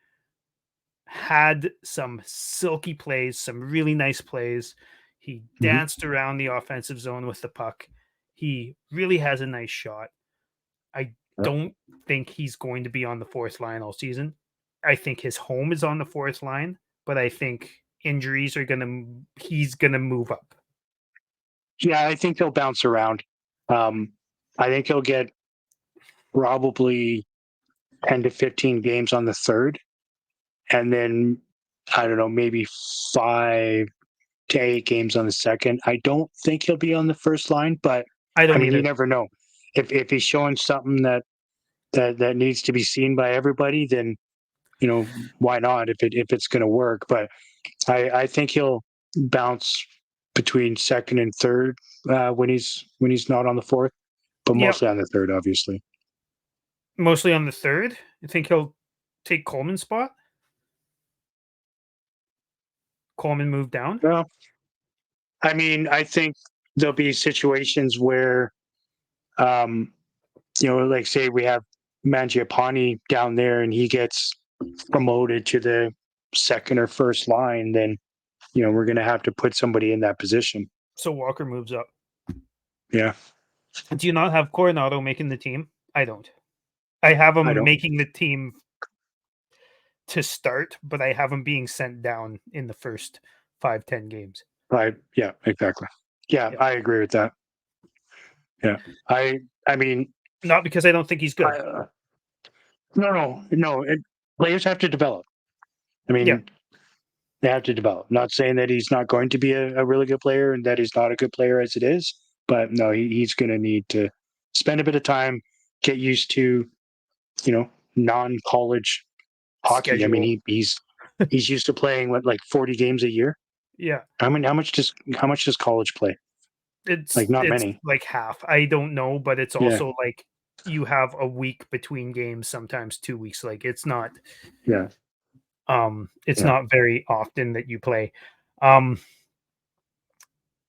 had some silky plays, some really nice plays. He Mhm. danced around the offensive zone with the puck. He really has a nice shot. I Yeah. don't think he's going to be on the fourth line all season. I think his home is on the fourth line, but I think injuries are he's gonna move up. Yeah, I think he'll bounce around. Um, I think he'll get probably 10 to 15 games on the third, and then I don't know, maybe 5 to 8 games on the second. I don't think he'll be on the first line, but I I don't mean, you either. never know. If he's showing something that needs to be seen by everybody, then why not? If it's going to work, but I think he'll bounce between second and third when he's not on the fourth, but Yep, mostly on the third, obviously. mostly on the third. I think he'll take Coleman's spot. Coleman moved down. Well, I mean, I think there'll be situations where, um, like say we have Mangiapane down there and he gets promoted to the second or first line, then we're going to have to put somebody in that position. So Walker moves up. Yeah, Do you not have Coronado making the team? I don't. I have I him don't. making the team to start, but I have him being sent down in the first 5-10 games. Yeah, exactly. Yeah, Yep. I agree with that. Yeah, I mean, Not because I don't think he's good. I, no. Players have to develop. I Yeah, mean, they have to develop. Not saying that he's not going to be a really good player and that he's not a good player as it is, but no, he's going to need to spend a bit of time, get used to, non-college hockey. I mean, schedule. he's used to playing like 40 games a year. Yeah, I mean, how much does college play? Like not it's many. like half. I don't know, but it's Yeah, also like you have a week between games, sometimes 2 weeks. Like yeah, it's yeah. not very often that you play. Um,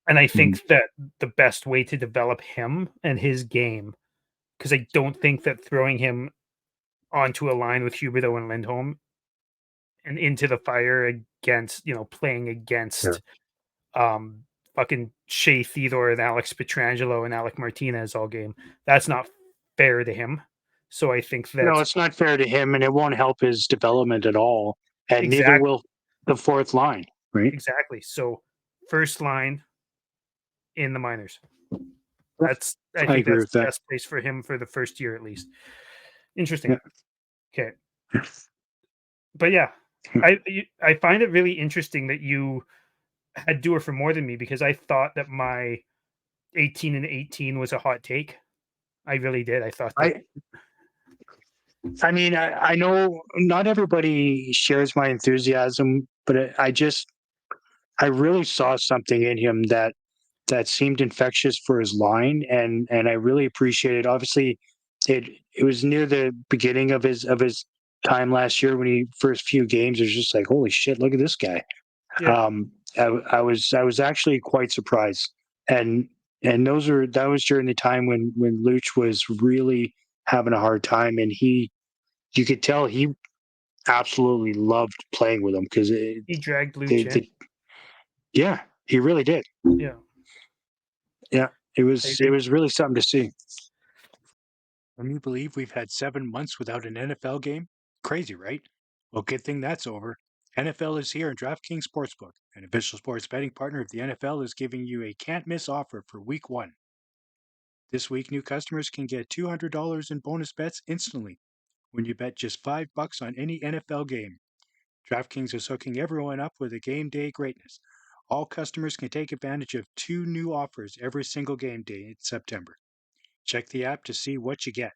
and I Mhm. think that the best way to develop him and his game, because I don't think that throwing him onto a line with Huberdeau and Lindholm and into the fire against, playing Yeah. against um fucking Shea Theodore and Alex Petrangelo and Alec Martinez all game. That's not fair to him. So I think No, that it's not fair to him, and it won't help his development at all. And neither exact will the fourth line, right? exactly. So first line in the minors. Yeah, I I think agree that's with the that. best place for him for the first year at least. Interesting. Yeah. Okay. But yeah, I find it really interesting that you had Dewar for more than me because I thought that my 18-18 was a hot take. I really did. I thought that. I I mean, I know not everybody shares my enthusiasm, but I really saw something in him that seemed infectious for his line, and I really appreciated. Obviously, it was near the beginning of his time last year when he first few games. It was just like, holy shit, look at this guy. Yeah, I was actually quite surprised, and that was during the time when Luch was really having a hard time, and you could tell he absolutely loved playing with him because he dragged Luch in. yeah, he really did. Yeah, Yeah, I it agree. was really something to see. Can you believe we've had 7 months without an NFL game? Crazy, right? Well, good thing that's over. NFL is here, and DraftKings Sportsbook, an official sports betting partner of the NFL, is giving you a can't miss offer for Week 1. This week, new customers can get $200 in bonus bets instantly when you bet just $5 on any NFL game. DraftKings is hooking everyone up with a game day greatness. All customers can take advantage of 2 new offers every single game day in September. Check the app to see what you get.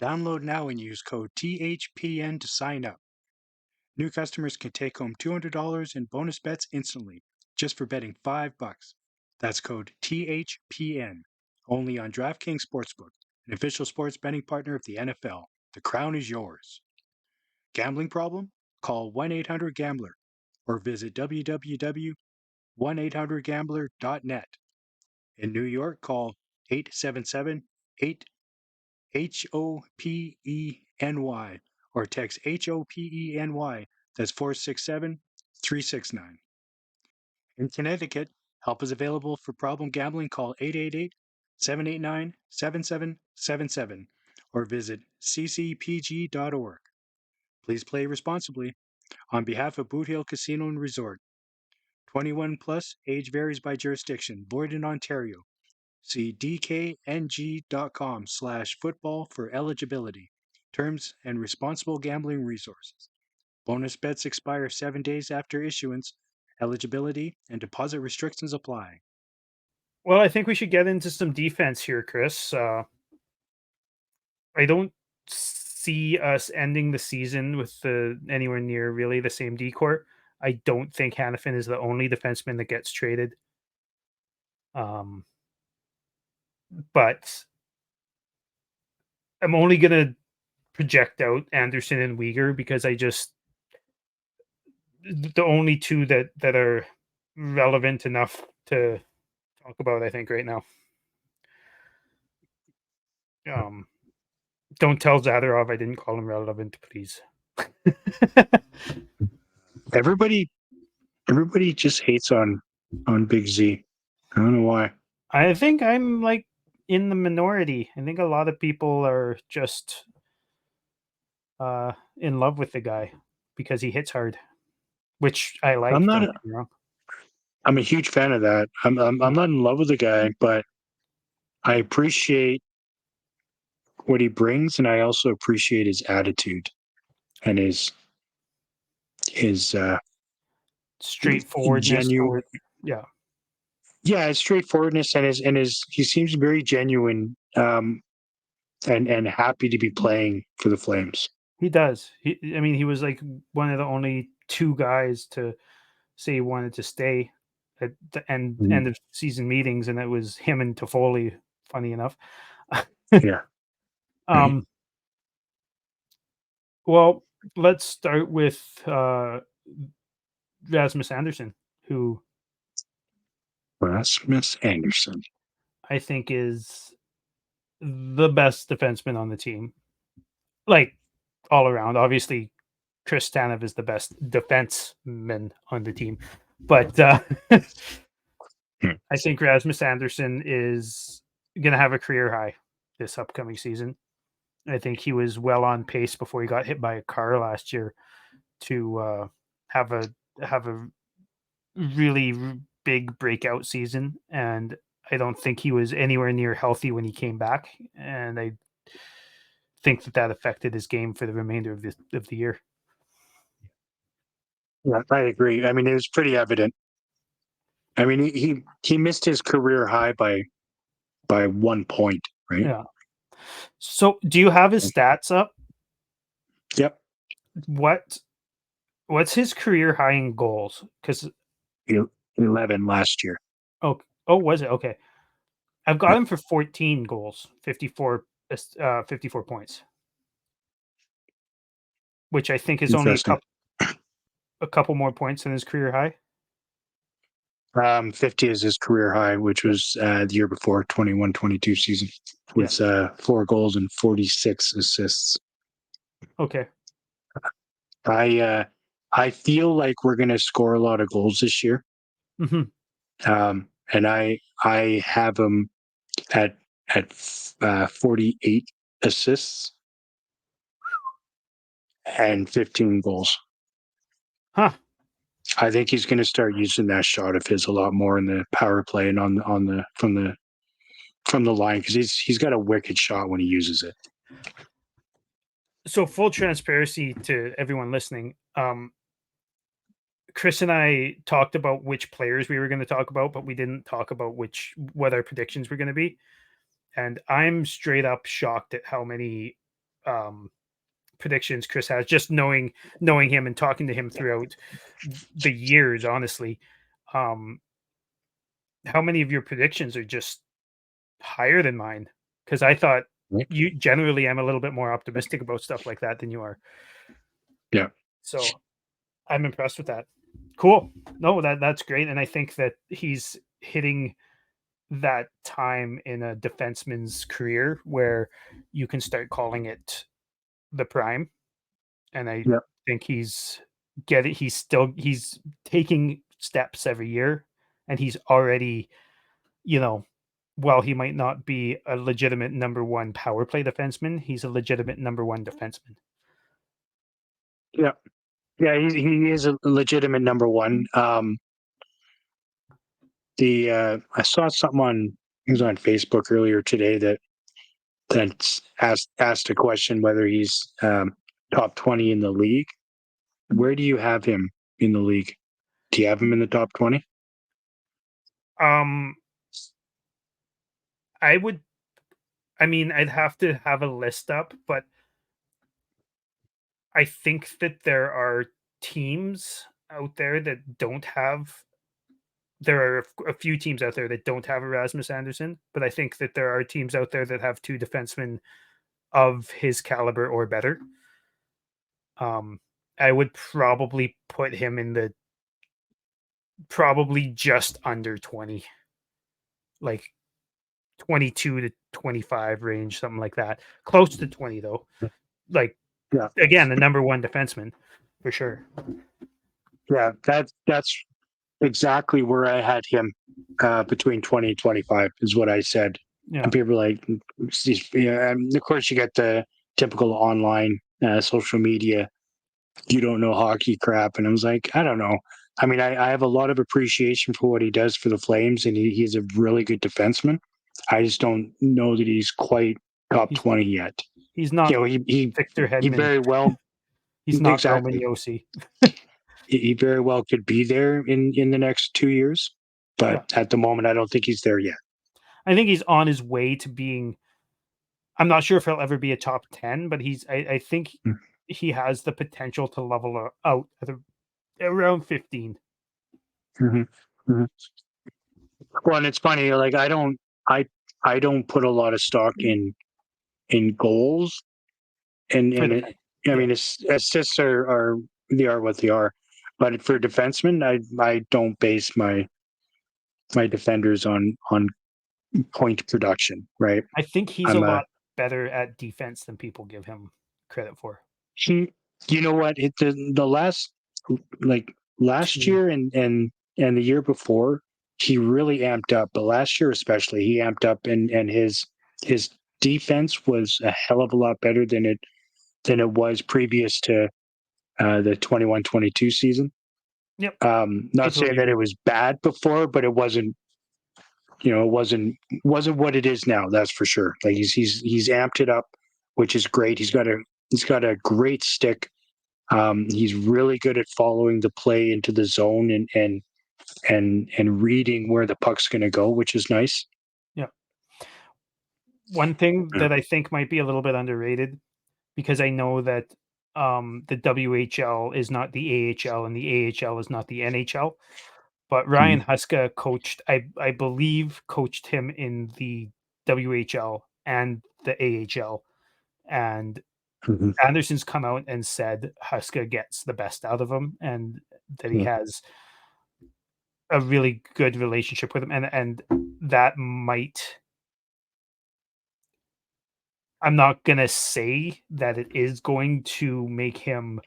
Download now and use code THPN to sign up. New customers can take home $200 in bonus bets instantly just for betting $5. That's code THPN. Only on DraftKings Sportsbook, an official sports betting partner of the NFL. The crown is yours. Gambling problem? Call 1-800-GAMBLER or visit www.1800gambler.net. In New York, call 877-8-HOPENY or text HOPENY. That's 467-369. In Connecticut, help is available for problem gambling. Call 888-789-7777 or visit ccpg.org. Please play responsibly. On behalf of Boot Hill Casino and Resort, 21 plus, age varies by jurisdiction, void in Ontario. See dkng.com/football for eligibility, terms, and responsible gambling resources. Bonus bets expire 7 days after issuance. Eligibility and deposit restrictions apply. Well, I think we should get into some defense here, Chris. I don't see us ending the season with anywhere near really the same decor. I don't think Hannafin is the only defenseman that gets traded. Um, but I'm only gonna project out Anderson and Uyghur because I just the only two that are relevant enough to talk about. I think right now. Um, don't tell Zadorov I didn't call him relevant, please. Everybody everybody just hates on Big Z. I don't know why. I think I'm like in the minority. I think a lot of people are just in love with the guy because he hits hard, which I I'm like. not Don't a, get me wrong. I'm a huge fan of that. I'm not in love with the guy, but I appreciate what he brings, and I also appreciate his attitude and his Straightforwardness genuine, toward, yeah, yeah, his straightforwardness and his he seems very genuine, and happy to be playing for the Flames. he does. I mean, he was like one of the only two guys to say he wanted to stay at the Mhm. end of season meetings, and it was him and Toffoli. Funny enough. Yeah, right. um, well, let's start with Rasmus Anderson, who Rasmus Anderson. I think is the best defenseman on the team. Like all around. Obviously, Chris Tanev is the best defenseman on the team, but Hmm. I think Rasmus Anderson is going to have a career high this upcoming season. I think he was well on pace before he got hit by a car last year to have a have a really big breakout season, and I don't think he was anywhere near healthy when he came back, and I think that affected his game for the remainder of the year. Yeah, I agree. I mean, it was pretty evident. I mean, he missed his career high by 1 point, right? Yeah. So, do you have his stats up? Yep. What what's his career high in goals? Because 11 last year. was it? Okay. I've got Yep. him for 14 goals, 54 points, which I think is only Interesting. a couple more points than his career high. 50 is his career high, which was the year before, 21-22 season, Yeah. with 4 goals and 46 assists. Okay. I feel like we're going to score a lot of goals this year, Mhm. and I have him at 48 assists and 15 goals. Huh. I think he's going to start using that shot of his a lot more in the power play and on the from the line, because he's got a wicked shot when he uses it. So, full transparency to everyone listening, Chris and I talked about which players we were gonna talk about, but we didn't talk about what our predictions were gonna be, and I'm straight up shocked at how many, um, predictions Chris has, just knowing him and talking to him throughout the years, honestly. Um, how many of your predictions are just higher than mine? Because I thought Right. you generally am a little bit more optimistic about stuff like that than you are. Yeah. So I'm impressed with that. Cool. No, that's great. And I think that he's hitting that time in a defenseman's career where you can start calling it the prime. And I Yeah. think he's taking steps every year, and he's already, you know, while he might not be a legitimate number one power play defenseman, he's a legitimate number one defenseman. Yeah. Yeah. He is a legitimate number one. I saw something he was on Facebook earlier today that asked a question whether he's top 20 in the league. Where do you have him in the league? Do you have him in the top 20? Um, I would I mean, I'd have to have a list up, but I think that there are teams out there that don't have there are a few teams out there that don't have Erasmus Anderson, but I think that there are teams out there that have two defensemen of his caliber or better. Um, I would probably put him in the probably just under 20, like 22 to 25 range, something like that. Close to 20 though. Like Yeah. again, the number one defenseman for sure. Yeah. That's exactly where I had him, between 20 and 25 is what I said. Yeah. And people are like, yeah, of course, you get the typical online social media, you don't know hockey crap. And I was like, I don't know. I mean, I have a lot of appreciation for what he does for the Flames, and he's a really good defenseman. I just don't know that he's quite top He's 20 yet. he's not Victor He Hedman. very well, He's not Roman exactly. Yossi. He very well could be there in the next 2 years, Yeah. but at the moment, I don't think he's there yet. I think he's on his way to being I'm not sure if he'll ever be a top 10, but I think he has the potential to level out at around 15. Mm-hmm. Mm-hmm. Well, and it's funny, like I I don't put a lot of stock in goals, For and defense. I Yeah. mean, assists are they are what they are, but for defensemen, I don't base my defenders on point production, right? I think he's a I'm lot a better at defense than people give him credit for. he. You know what? The last, like last 2. year and the year before, he really amped up. But last year especially, he amped up, and his defense was a hell of a lot better than it was previous to the 21-22 season. Yep. I Not saying totally that it agree. was bad before, but it wasn't. It wasn't what it is now. That's for sure. Like he's amped it up, which is great. He's got a great stick. He's really good at following the play into the zone, and and reading where the puck's going to go, which is nice. Yeah. One thing that I think might be a little bit underrated, because I know that the WHL is not the AHL and the AHL is not the NHL, but Ryan Huska coached, I believe, coached him in the WHL and the AHL, and Mhm. Anderson's come out and said Huska gets the best out of him and that he Yeah. has a really good relationship with him, and that might, I'm not gonna say that it is going to make him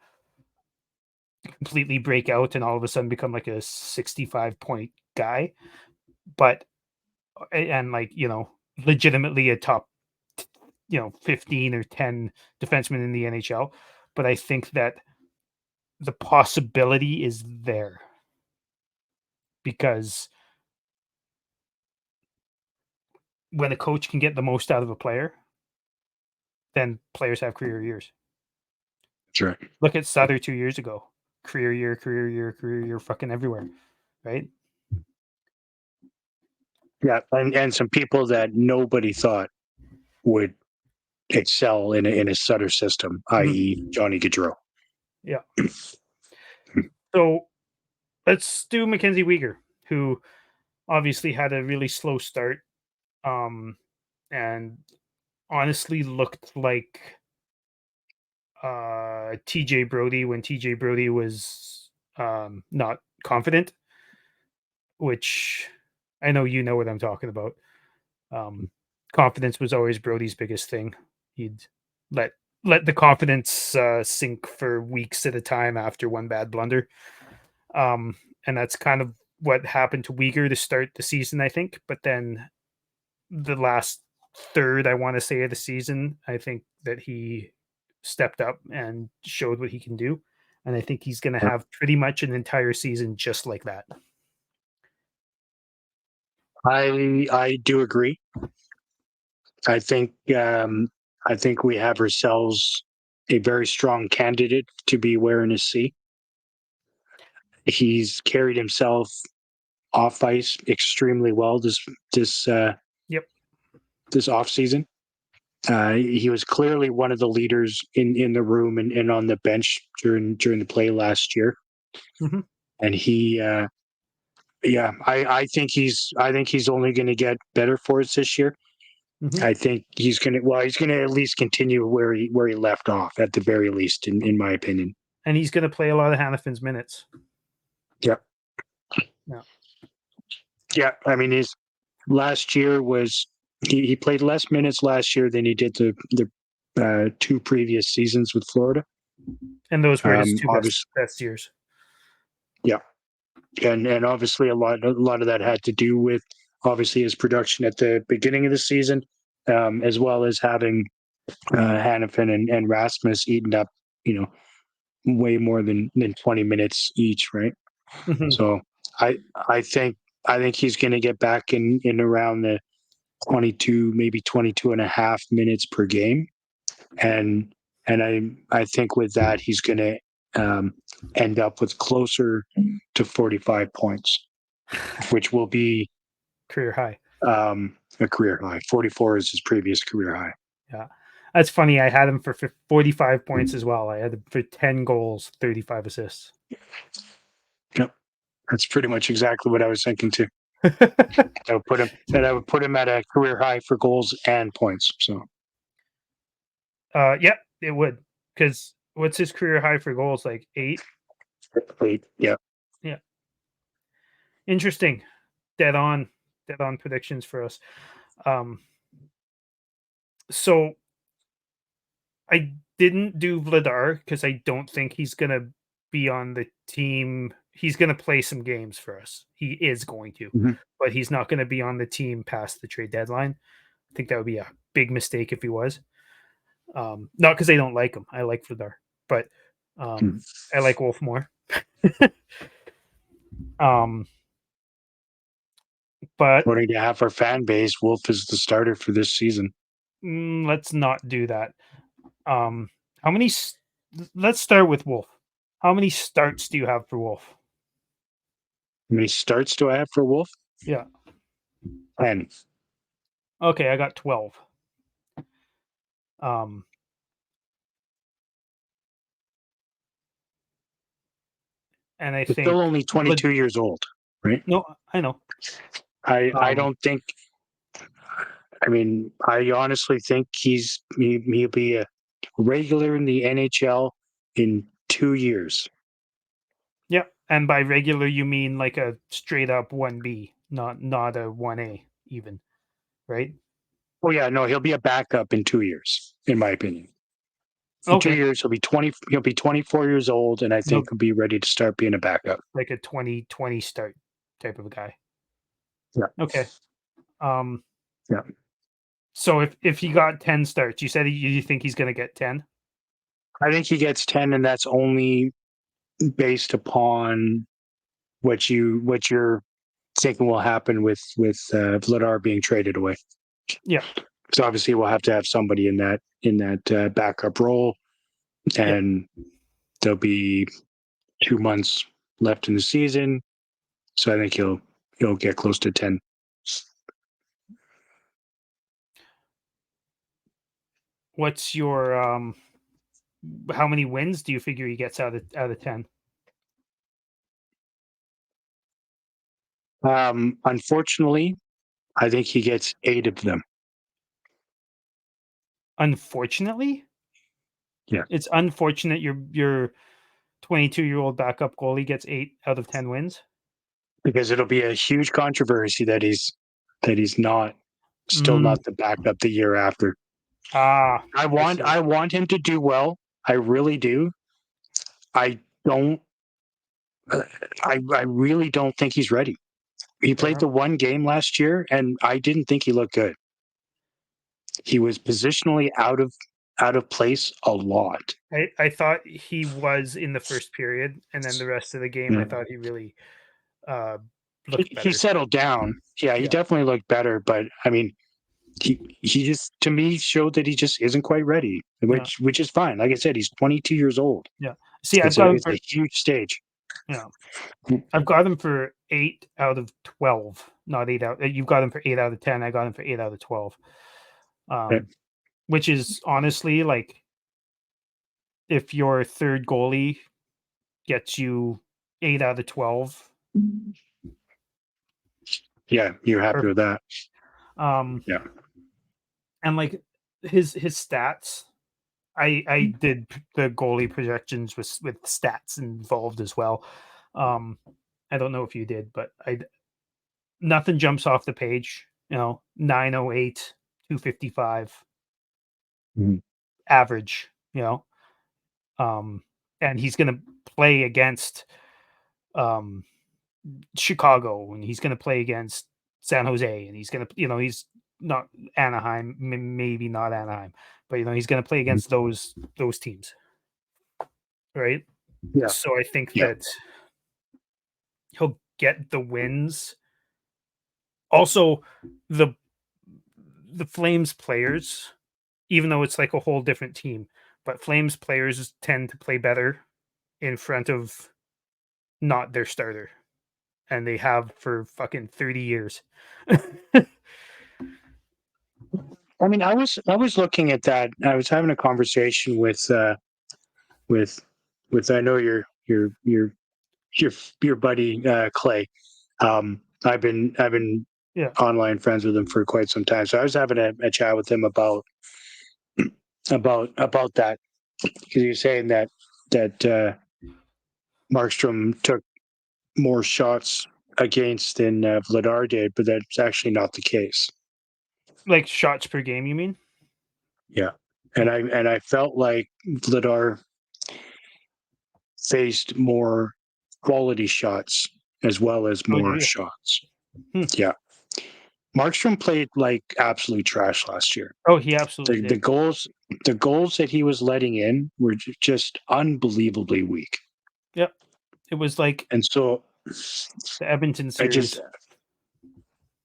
completely break out and all of a sudden become like a 65-point guy, but and like, legitimately a top 15 or 10 defenseman in the NHL. But I think that the possibility is there because when a coach can get the most out of a player, then players have career years. Sure. Look at Sutter 2 years ago. Career year, career year, career year, fucking everywhere. Right? Yeah, and some people that nobody thought would excel in a Sutter system, i.e., Johnny Gaudreau. Yeah. So let's do Mackenzie Weegar, who obviously had a really slow start, and honestly looked like TJ Brody when TJ Brody was not confident, which I know you know what I'm talking about. Um, Confidence was always Brody's biggest thing. He'd let let the confidence sink for weeks at a time after one bad blunder. And that's kind of what happened to Uyghur to start the season, I think. But then the last third, I want to say, of the season, I think that he stepped up and showed what he can do. And I think he's going to have pretty much an entire season just like that. I do agree. I think I think we have ourselves a very strong candidate to be wearing a C. He's carried himself off ice extremely well Yep. this off season. He was clearly one of the leaders in the room and on the bench during the play last year. Mm-hmm. And he, yeah, I think he's only going to get better for us this year. Mm-hmm. I think he's gonna at least continue where he left off at the very least, in my opinion. And he's going to play a lot of Hannafin's minutes. Yeah, Yeah. yeah. I mean, his last year was he played less minutes last year than he did the two previous seasons with Florida. And those were his two Obviously, best years. yeah, and obviously a lot of that had to do with obviously his production at the beginning of the season, as well as having Hannafin and Rasmus eaten up, you know, way more than 20 minutes each, right? Mm-hmm. So I I think I think he's going to get back in around the 22, maybe 22 and a half minutes per game, and I think with that he's going to end up with closer to 45 points, which will be Career high. a career high. 44 is his previous career high. Yeah. That's funny. I had him for 45 points as well. I had him for 10 goals, 35 assists. Yep, that's pretty much exactly what I was thinking too. I would put him at a career high for goals and points. So Yeah, it would. Because what's his career high for goals? Like 8? 8, yeah. Yeah. Interesting. Dead on. Dead on predictions for us. So I didn't do Vladar because I don't think he's going to be on the team. He's going to play some games for us. He is going to, Mhm. but he's not going to be on the team past the trade deadline. I think that would be a big mistake if he was. Not because I don't like him. I like Vladar, but Mm. I like Wolf more. um, but According to half our fan base, Wolf is the starter for this season. let's not do that. How many? Let's start with Wolf. How many starts do you have for Wolf? many starts do I have for Wolf? Yeah. 10. Okay, I got 12. And I He's think still only 22 years old, right? no, I know. I don't think. I mean, I honestly think he'll be a regular in the NHL in 2 years. Yeah, and by regular you mean like a straight up 1B, not a 1A even, right? Oh yeah, no, he'll be a backup in 2 years, in my opinion. In two Okay, years, he'll be 20. He'll be 24 years old, and I no, think he'll be ready to start being a backup. like a 2020 start type of a guy. Yeah, Okay. Um, yeah. so if he got 10 starts, you said you think he's going to get 10? I think he gets 10, and that's only based upon what you're thinking will happen with Vladar being traded away. Yeah, So obviously, we'll have to have somebody in that backup role, yeah. and there'll be 2 months left in the season. So I think he'll get close to 10. What's your how many wins do you figure he gets out of 10? Unfortunately, I think he gets 8 of them. Unfortunately, Yeah, it's unfortunate your 22-year-old backup goalie gets 8 out of 10 wins. because it'll be a huge controversy that he's not still Mm, not the backup the year after. ah, I I want see. I want him to do well. I really do. I don't. I really don't think he's ready. He played Fair. the one game last year, and I didn't think he looked good. He was positionally out of place a lot. I thought he was in the first period, and then the rest of the game, I Yeah. thought he really uh, looked He better. settled down. Yeah, he Yeah, definitely looked better, but I mean, he just to me showed that he just isn't quite ready, yeah, which is fine. Like I said, he's 22 years old. yeah. See, I've It's a got him it's for a huge stage. yeah, I've got him for 8 out of 12, not 8 out. You've got him for 8 out of 10. I got him for 8 out of 12. Yeah. Um, which is honestly like if your third goalie gets you 8 out of 12, Yeah, you're happy with perfect. that. Um, Yeah. and like his stats, I did the goalie projections with stats involved as well. Um, I don't know if you did, but I nothing jumps off the page. 908, 255 Mhm. average. Um, and he's going to play against um Chicago, and he's going to play against San Jose, and he's going to he's not Anaheim, maybe not Anaheim, but he's going to play Mhm. against those teams, right? Yeah. So I think Yeah. that he'll get the wins. Also, the the Flames players, even though it's like a whole different team, but Flames players tend to play better in front of not their starter, and they have for fucking 30 years. I mean, I was looking at that. I was having a conversation with I know your your buddy Clay. I've been Yeah, online friends with him for quite some time. So I was having a chat with him about that, because he was saying that Markstrom took more shots against than Vladar did, but that's actually not the case. like shots per game, you mean? Yeah, and Yeah. I felt like Vladar faced more quality shots as well as Oh, do more you? shots. Hmm. Yeah, Markstrom played like absolute trash last year. Oh, he absolutely The did. goals that he was letting in were just unbelievably weak. Yep. It was like And so the Edmonton I just series.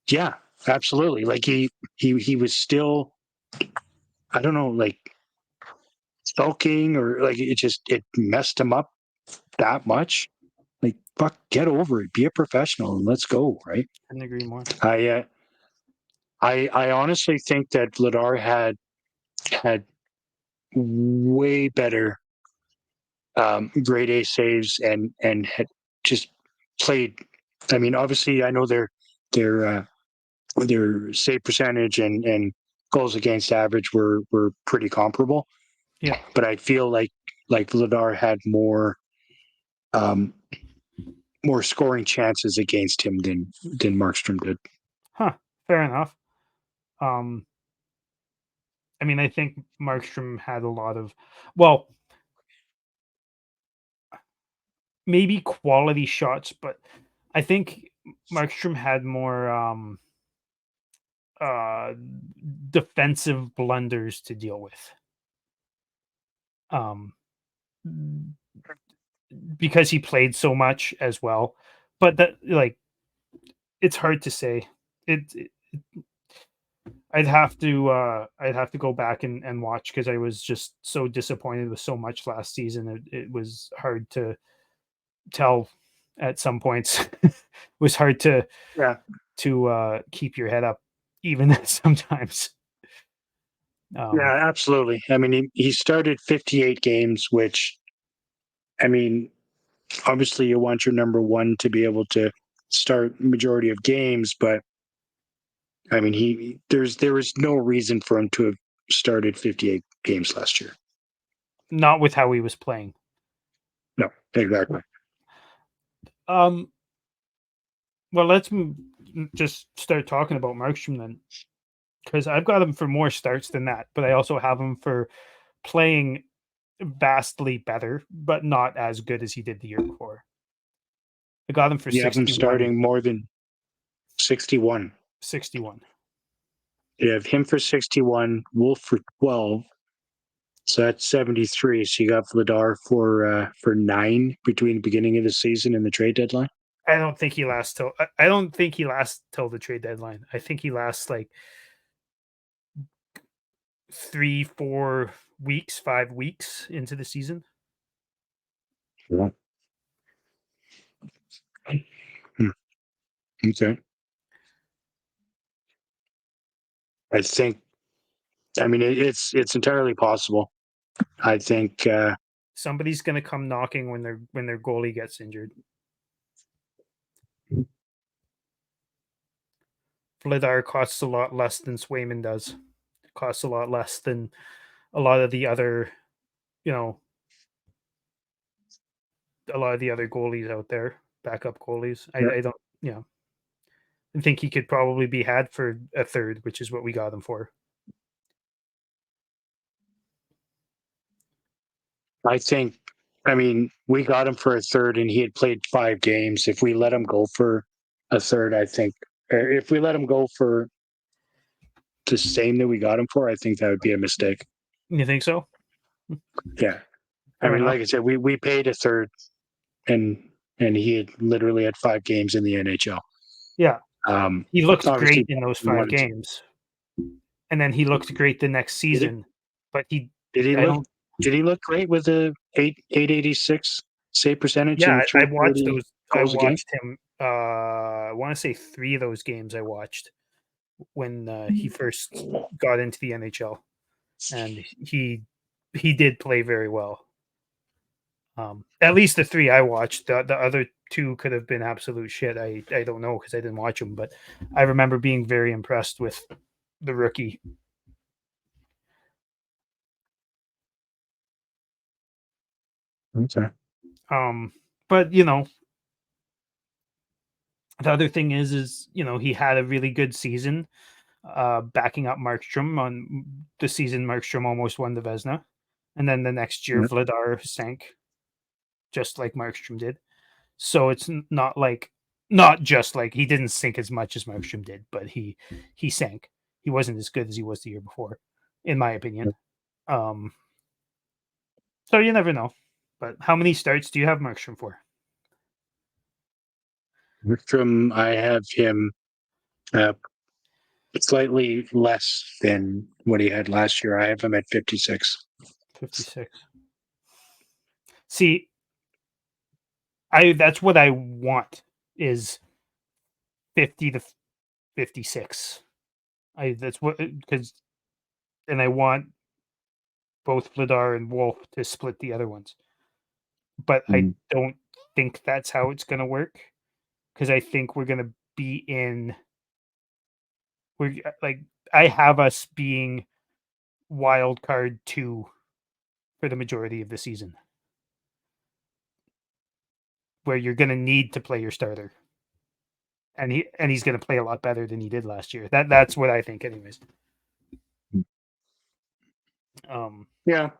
yeah, absolutely. Like he was still, I don't know, like sulking, or like it messed him up that much. Like, fuck, get over it. Be a professional and let's go, right? Couldn't agree more. I honestly think that Vladar had way better grade A saves and had just played. I mean, obviously, I know their save percentage and goals against average were pretty comparable. Yeah. But I feel like Vladar had um, more scoring chances against him than Markstrom did. Huh. Fair enough. Um, I mean, I think Markstrom had a lot of, well, maybe quality shots, but I think Markstrom had more uh defensive blunders to deal with. Um because he played so much as well. But that, like, it's hard to say. It I'd have to go back and watch because I was just so disappointed with so much last season. It was hard to tell at some points. It was hard Yeah, to keep your head up even sometimes. Um, yeah, absolutely. I mean, he started 58 games, which I mean, obviously you want your number one to be able to start majority of games, but I mean, there was no reason for him to have started 58 games last year. not with how he was playing. No, exactly. Um, well, just start talking about Markstrom then, because I've got him for more starts than that, but I also have him for playing vastly better, but not as good as he did the year before. I got him for You have him 61, starting more than 61. 61. You have him for 61, Wolf for 12. So that's 73. So you got Vladar for 9 between the beginning of the season and the trade deadline. I don't think he lasts till I don't think he lasts till the trade deadline. I think he lasts like 3, 4 weeks, 5 weeks into the season. Yeah. Hmm. Okay. I think. I mean, it's entirely possible. I think. Somebody's gonna come knocking when their goalie gets injured. Vladar costs a lot less than Swayman does. Costs a lot less than a lot of the other, you know, a lot of the other goalies out there, backup goalies. Yeah, I don't, you know, I think he could probably be had for a third, which is what we got him for. I think. I mean, we got him for a third, and he had played 5 games. If we let him go for a third, I think. If we let him go for the same that we got him for, I think that would be a mistake. You think so? Yeah. I Fair mean, enough. like I said, we paid a third, and he had literally had 5 games in the NHL. Yeah, Um, he looked great obviously, in those we 5 wanted to. games, and then he looked great the next Did he? season, but Did he I look? don't Did he look great with a 886 save percentage yeah, and I watched 340 those. I goals a game? watched him, I wanna say 3 of those games I watched when, he first got into the NHL, and he did play very well. At least the 3 I watched. The other 2 could have been absolute shit. I don't know because I didn't watch them, but I remember being very impressed with the rookie. Okay. Um, but, you know, the other thing is, you know, he had a really good season, backing up Markstrom on the season Markstrom almost won the Vezina, and then the next year Yeah. Vladar sank just like Markstrom did. So it's not like not just like he didn't sink as much as Markstrom did, but he sank. He wasn't as good as he was the year before, in my opinion. Um, so you never know. But how many starts do you have Markstrom for? From I have him uh, slightly less than what he had last year. I have him at 56. 56. See, That's what I want is 50 to 56. That's what because and I want both Vladar and Wolf to split the other ones. But I Mhm. don't think that's how it's going to work because I think we're going to be in we're like I have us being wild card 2 for the majority of the season where you're going to need to play your starter. And he's going to play a lot better than he did last year. That's what I think anyways. Um Yeah, and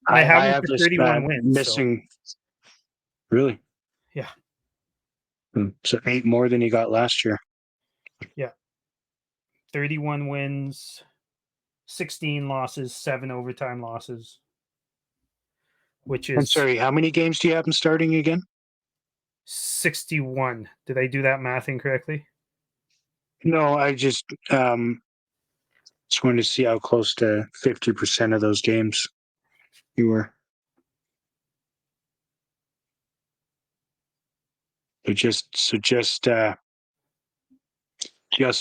I have I him have for this 31 wins, so missing. Really? yeah. So 8 more than he got last year. Yeah. 31 wins, 16 losses, 7 overtime losses, which I'm is sorry, how many games do you have him starting again? 61. Did I do that math incorrectly? No, I just wanted to see how close to 50% of those games you were. Just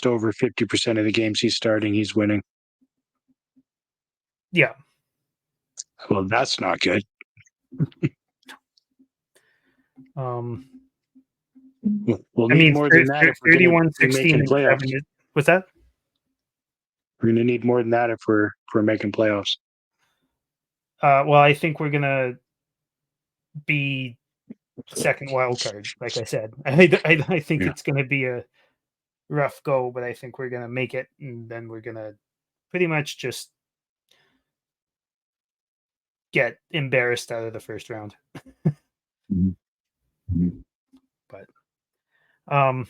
over 50% of the games he's starting, he's winning. Yeah. Well, that's not good. Um, We'll I need mean, more than that if we're going to 31, be 16, making and playoffs. 7. What's that? We're going to need more than that if we're making playoffs. Well, I think we're going to be second wild card, like I said. I think Yeah. it's going to be a rough go, but I think we're going to make it, and then we're going to pretty much just get embarrassed out of the first round. Mhm. But I don't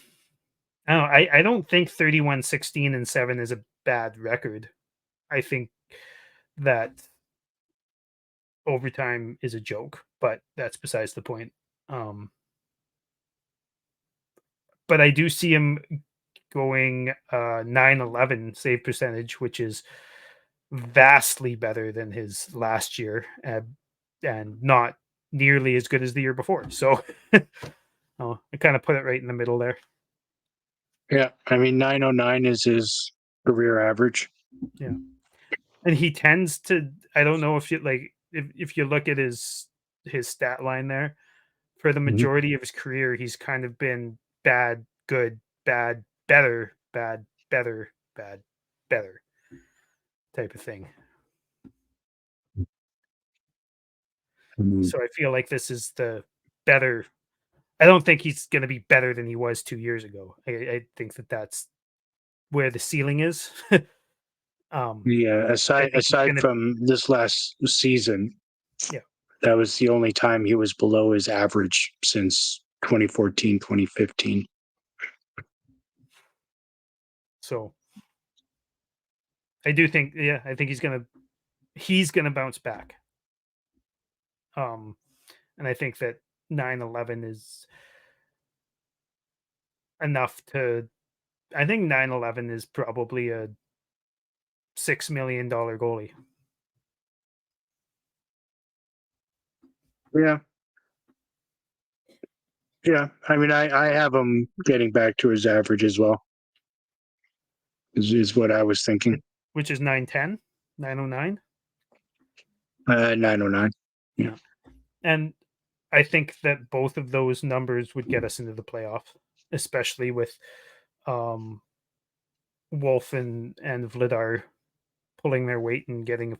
know. I don't think 31, 16, and 7 is a bad record. I think that overtime is a joke, but that's besides the point. Um, but I do see him going 9-11 save percentage, which is vastly better than his last year and not nearly as good as the year before. So I kind of put it right in the middle there. Yeah, I mean 909 is his career average. Yeah. And he tends to I don't know if you like if you look at his stat line there, for the Mhm. majority of his career, he's kind of been bad, good, bad, better, bad, better, bad, better type of thing. Mhm. So I feel like this is the better. I don't think he's going to be better than he was 2 years ago. I think that that's where the ceiling is. Yeah, I think he's aside going to, from this last season, yeah. that was the only time he was below his average since 2014, 2015. So I do think, yeah, I think he's gonna bounce back. Um, and I think that 9-11 is enough to. I think 9-11 is probably a $6 million goalie. Yeah, yeah. I mean, I have him getting back to his average as well. Is what I was thinking. Which is 910, 909. 909. Yeah. Yeah. And I think that both of those numbers would get us into the playoff, especially with um, Wolf and Vladar pulling their weight and getting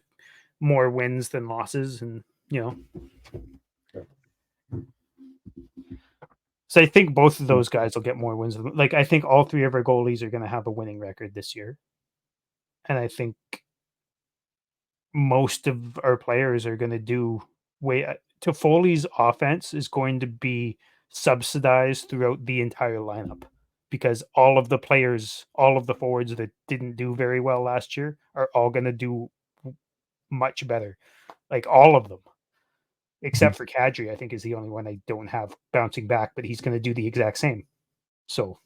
more wins than losses. And, so I think both of those guys will get more wins. Like, I think all three of our goalies are going to have a winning record this year. And I think most of our players are going to do way. Toffoli's offense is going to be subsidized throughout the entire lineup because all of the players, all of the forwards that didn't do very well last year are all going to do much better. Like all of them, except for Kadri, I think is the only one I don't have bouncing back, but he's going to do the exact same. So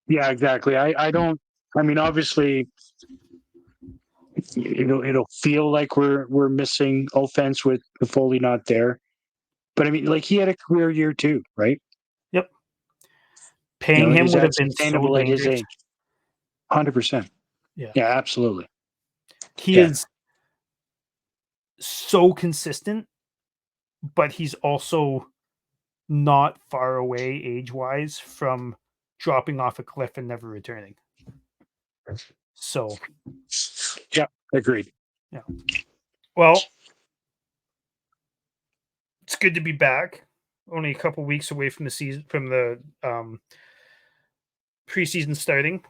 Yeah, exactly. I don't. I mean, obviously, it'll feel like we're missing offense with the Foley not there. But I mean, like he had a career year too, right? Yep. Paying him Is would that have been so sustainable at his dangerous. age? 100%. Yeah. Yeah, absolutely. He Yeah. is so consistent, but he's also not far away age-wise from dropping off a cliff and never returning. So, Yeah, agreed. yeah. Well, it's good to be back. Only a couple weeks away from the season, from the preseason starting,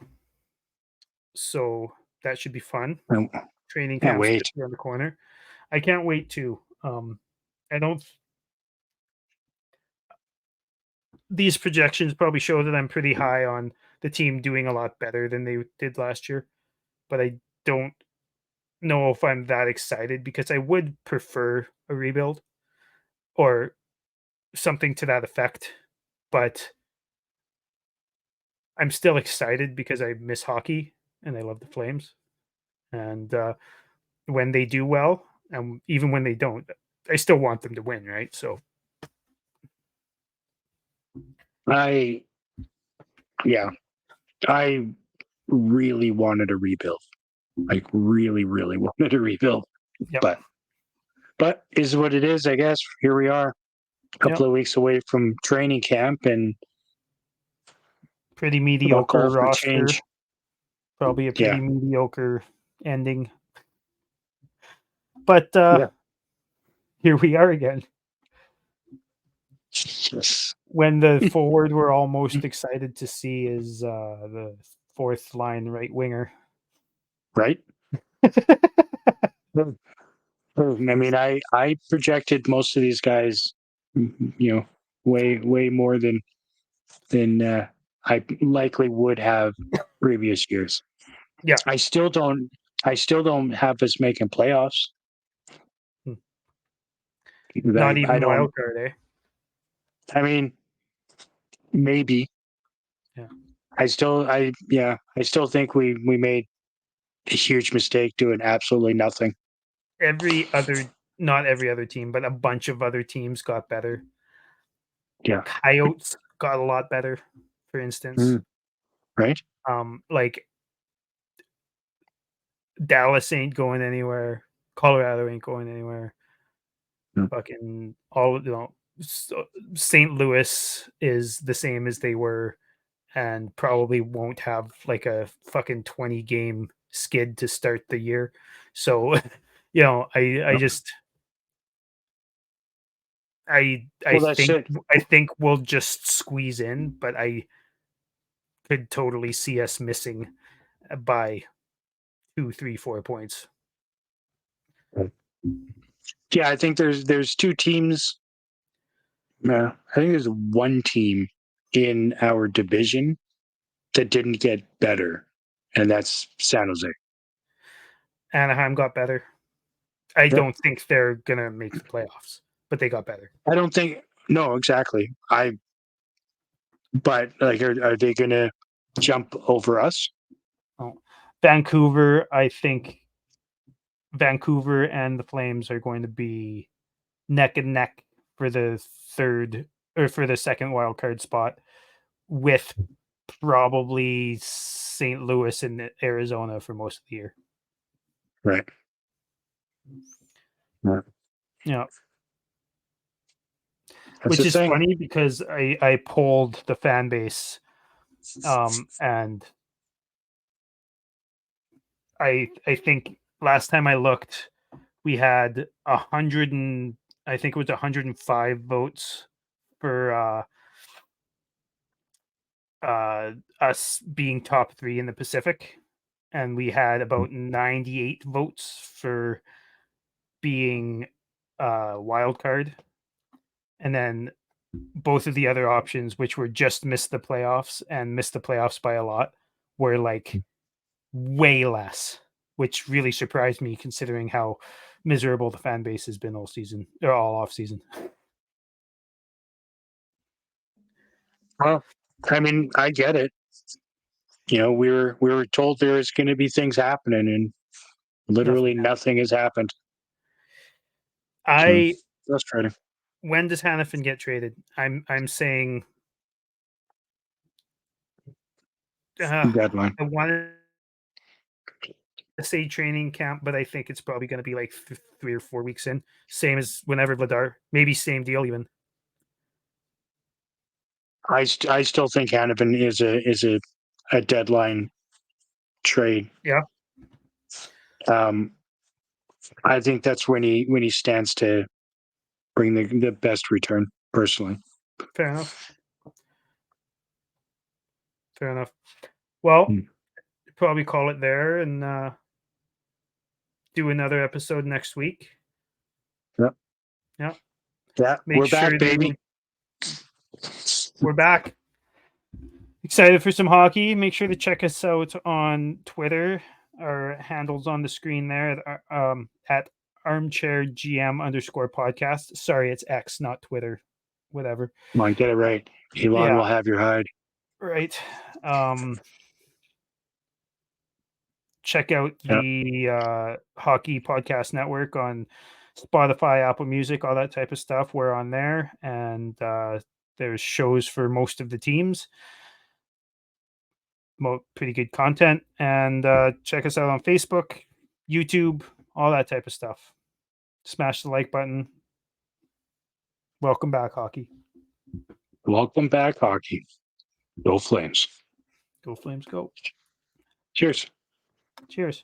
so that should be fun. I Training can't camp's wait. just around the corner. I can't wait to. I don't. These projections probably show that I'm pretty high on the team doing a lot better than they did last year, but I don't know if I'm that excited because I would prefer a rebuild or something to that effect. But I'm still excited because I miss hockey and I love the Flames. And when they do well, and even when they don't, I still want them to win, right? So I yeah, I really wanted a rebuild. Like really, really wanted a rebuild. yep, But is what it is, I guess. Here we are, a yep, couple of weeks away from training camp, and pretty a mediocre call for roster. change. Probably a pretty Yeah, mediocre ending. But yeah. here we are again. Yes. When the forward we're almost excited to see is the fourth line right winger. Right. I mean, I projected most of these guys, way more than I likely would have previous years. Yeah, I still don't. I still don't have us making playoffs. hmm. I, Not I even don't. wild card, eh? I mean, maybe. Yeah. I still think we made a huge mistake doing absolutely nothing. Every other, not every other team, but a bunch of other teams got better. Yeah. Coyotes got a lot better, for instance. Mm, right. Like Dallas ain't going anywhere. Colorado ain't going anywhere. Mm. Fucking all St. Louis is the same as they were and probably won't have like a fucking 20 game skid to start the year. So, I just I Well, that's think it. I think we'll just squeeze in, but I could totally see us missing by 2, 3, 4 points. Yeah, I think there's two teams. I think there's one team in our division that didn't get better, and that's San Jose. Anaheim got better. I Yep. don't think they're gonna make the playoffs, but they got better. I don't think. No, exactly. But like, are they going to jump over us? Oh. Vancouver, I think Vancouver and the Flames are going to be neck and neck for the third or for the second wild card spot with probably St. Louis and Arizona for most of the year. Right. Right. Yeah. That's Which the is thing. funny because I polled the fan base and I think last time I looked we had 100 and I think it was 105 votes for us being top 3 in the Pacific and we had about 98 votes for being wild card and then both of the other options which were just missed the playoffs and missed the playoffs by a lot were like way less, which really surprised me considering how miserable the fan base has been all season or all off season. Well, I mean, I get it. We were told there was going to be things happening, and Nothing literally happened. nothing has happened. So I frustrating. when does Hannafin get traded? I'm saying Deadline. I want to say training camp, but I think it's probably going to be like 3 or 4 weeks in. Same as whenever Vladar, maybe same deal even. I still think Hannafin is a deadline trade. Yeah, I think that's when he stands to bring the best return. Personally, fair enough. Fair enough. Well, probably call it there and do another episode next week. Yep. Yeah. Yeah, Make we're sure back, baby. we're back. Excited for some hockey. Make sure to check us out on Twitter. Our handles on the screen there at Armchair GM _podcast. Sorry, it's X, not Twitter. Whatever. Come on, get it right. Elon Yeah, will have your hide. right. Check out Yep. the Hockey Podcast Network on Spotify, Apple Music, all that type of stuff. We're on there, and there's shows for most of the teams. Pretty good content. And check us out on Facebook, YouTube, all that type of stuff. Smash the like button. Welcome back, hockey. Welcome back, hockey. Go Flames. Go Flames, go. Cheers. Cheers.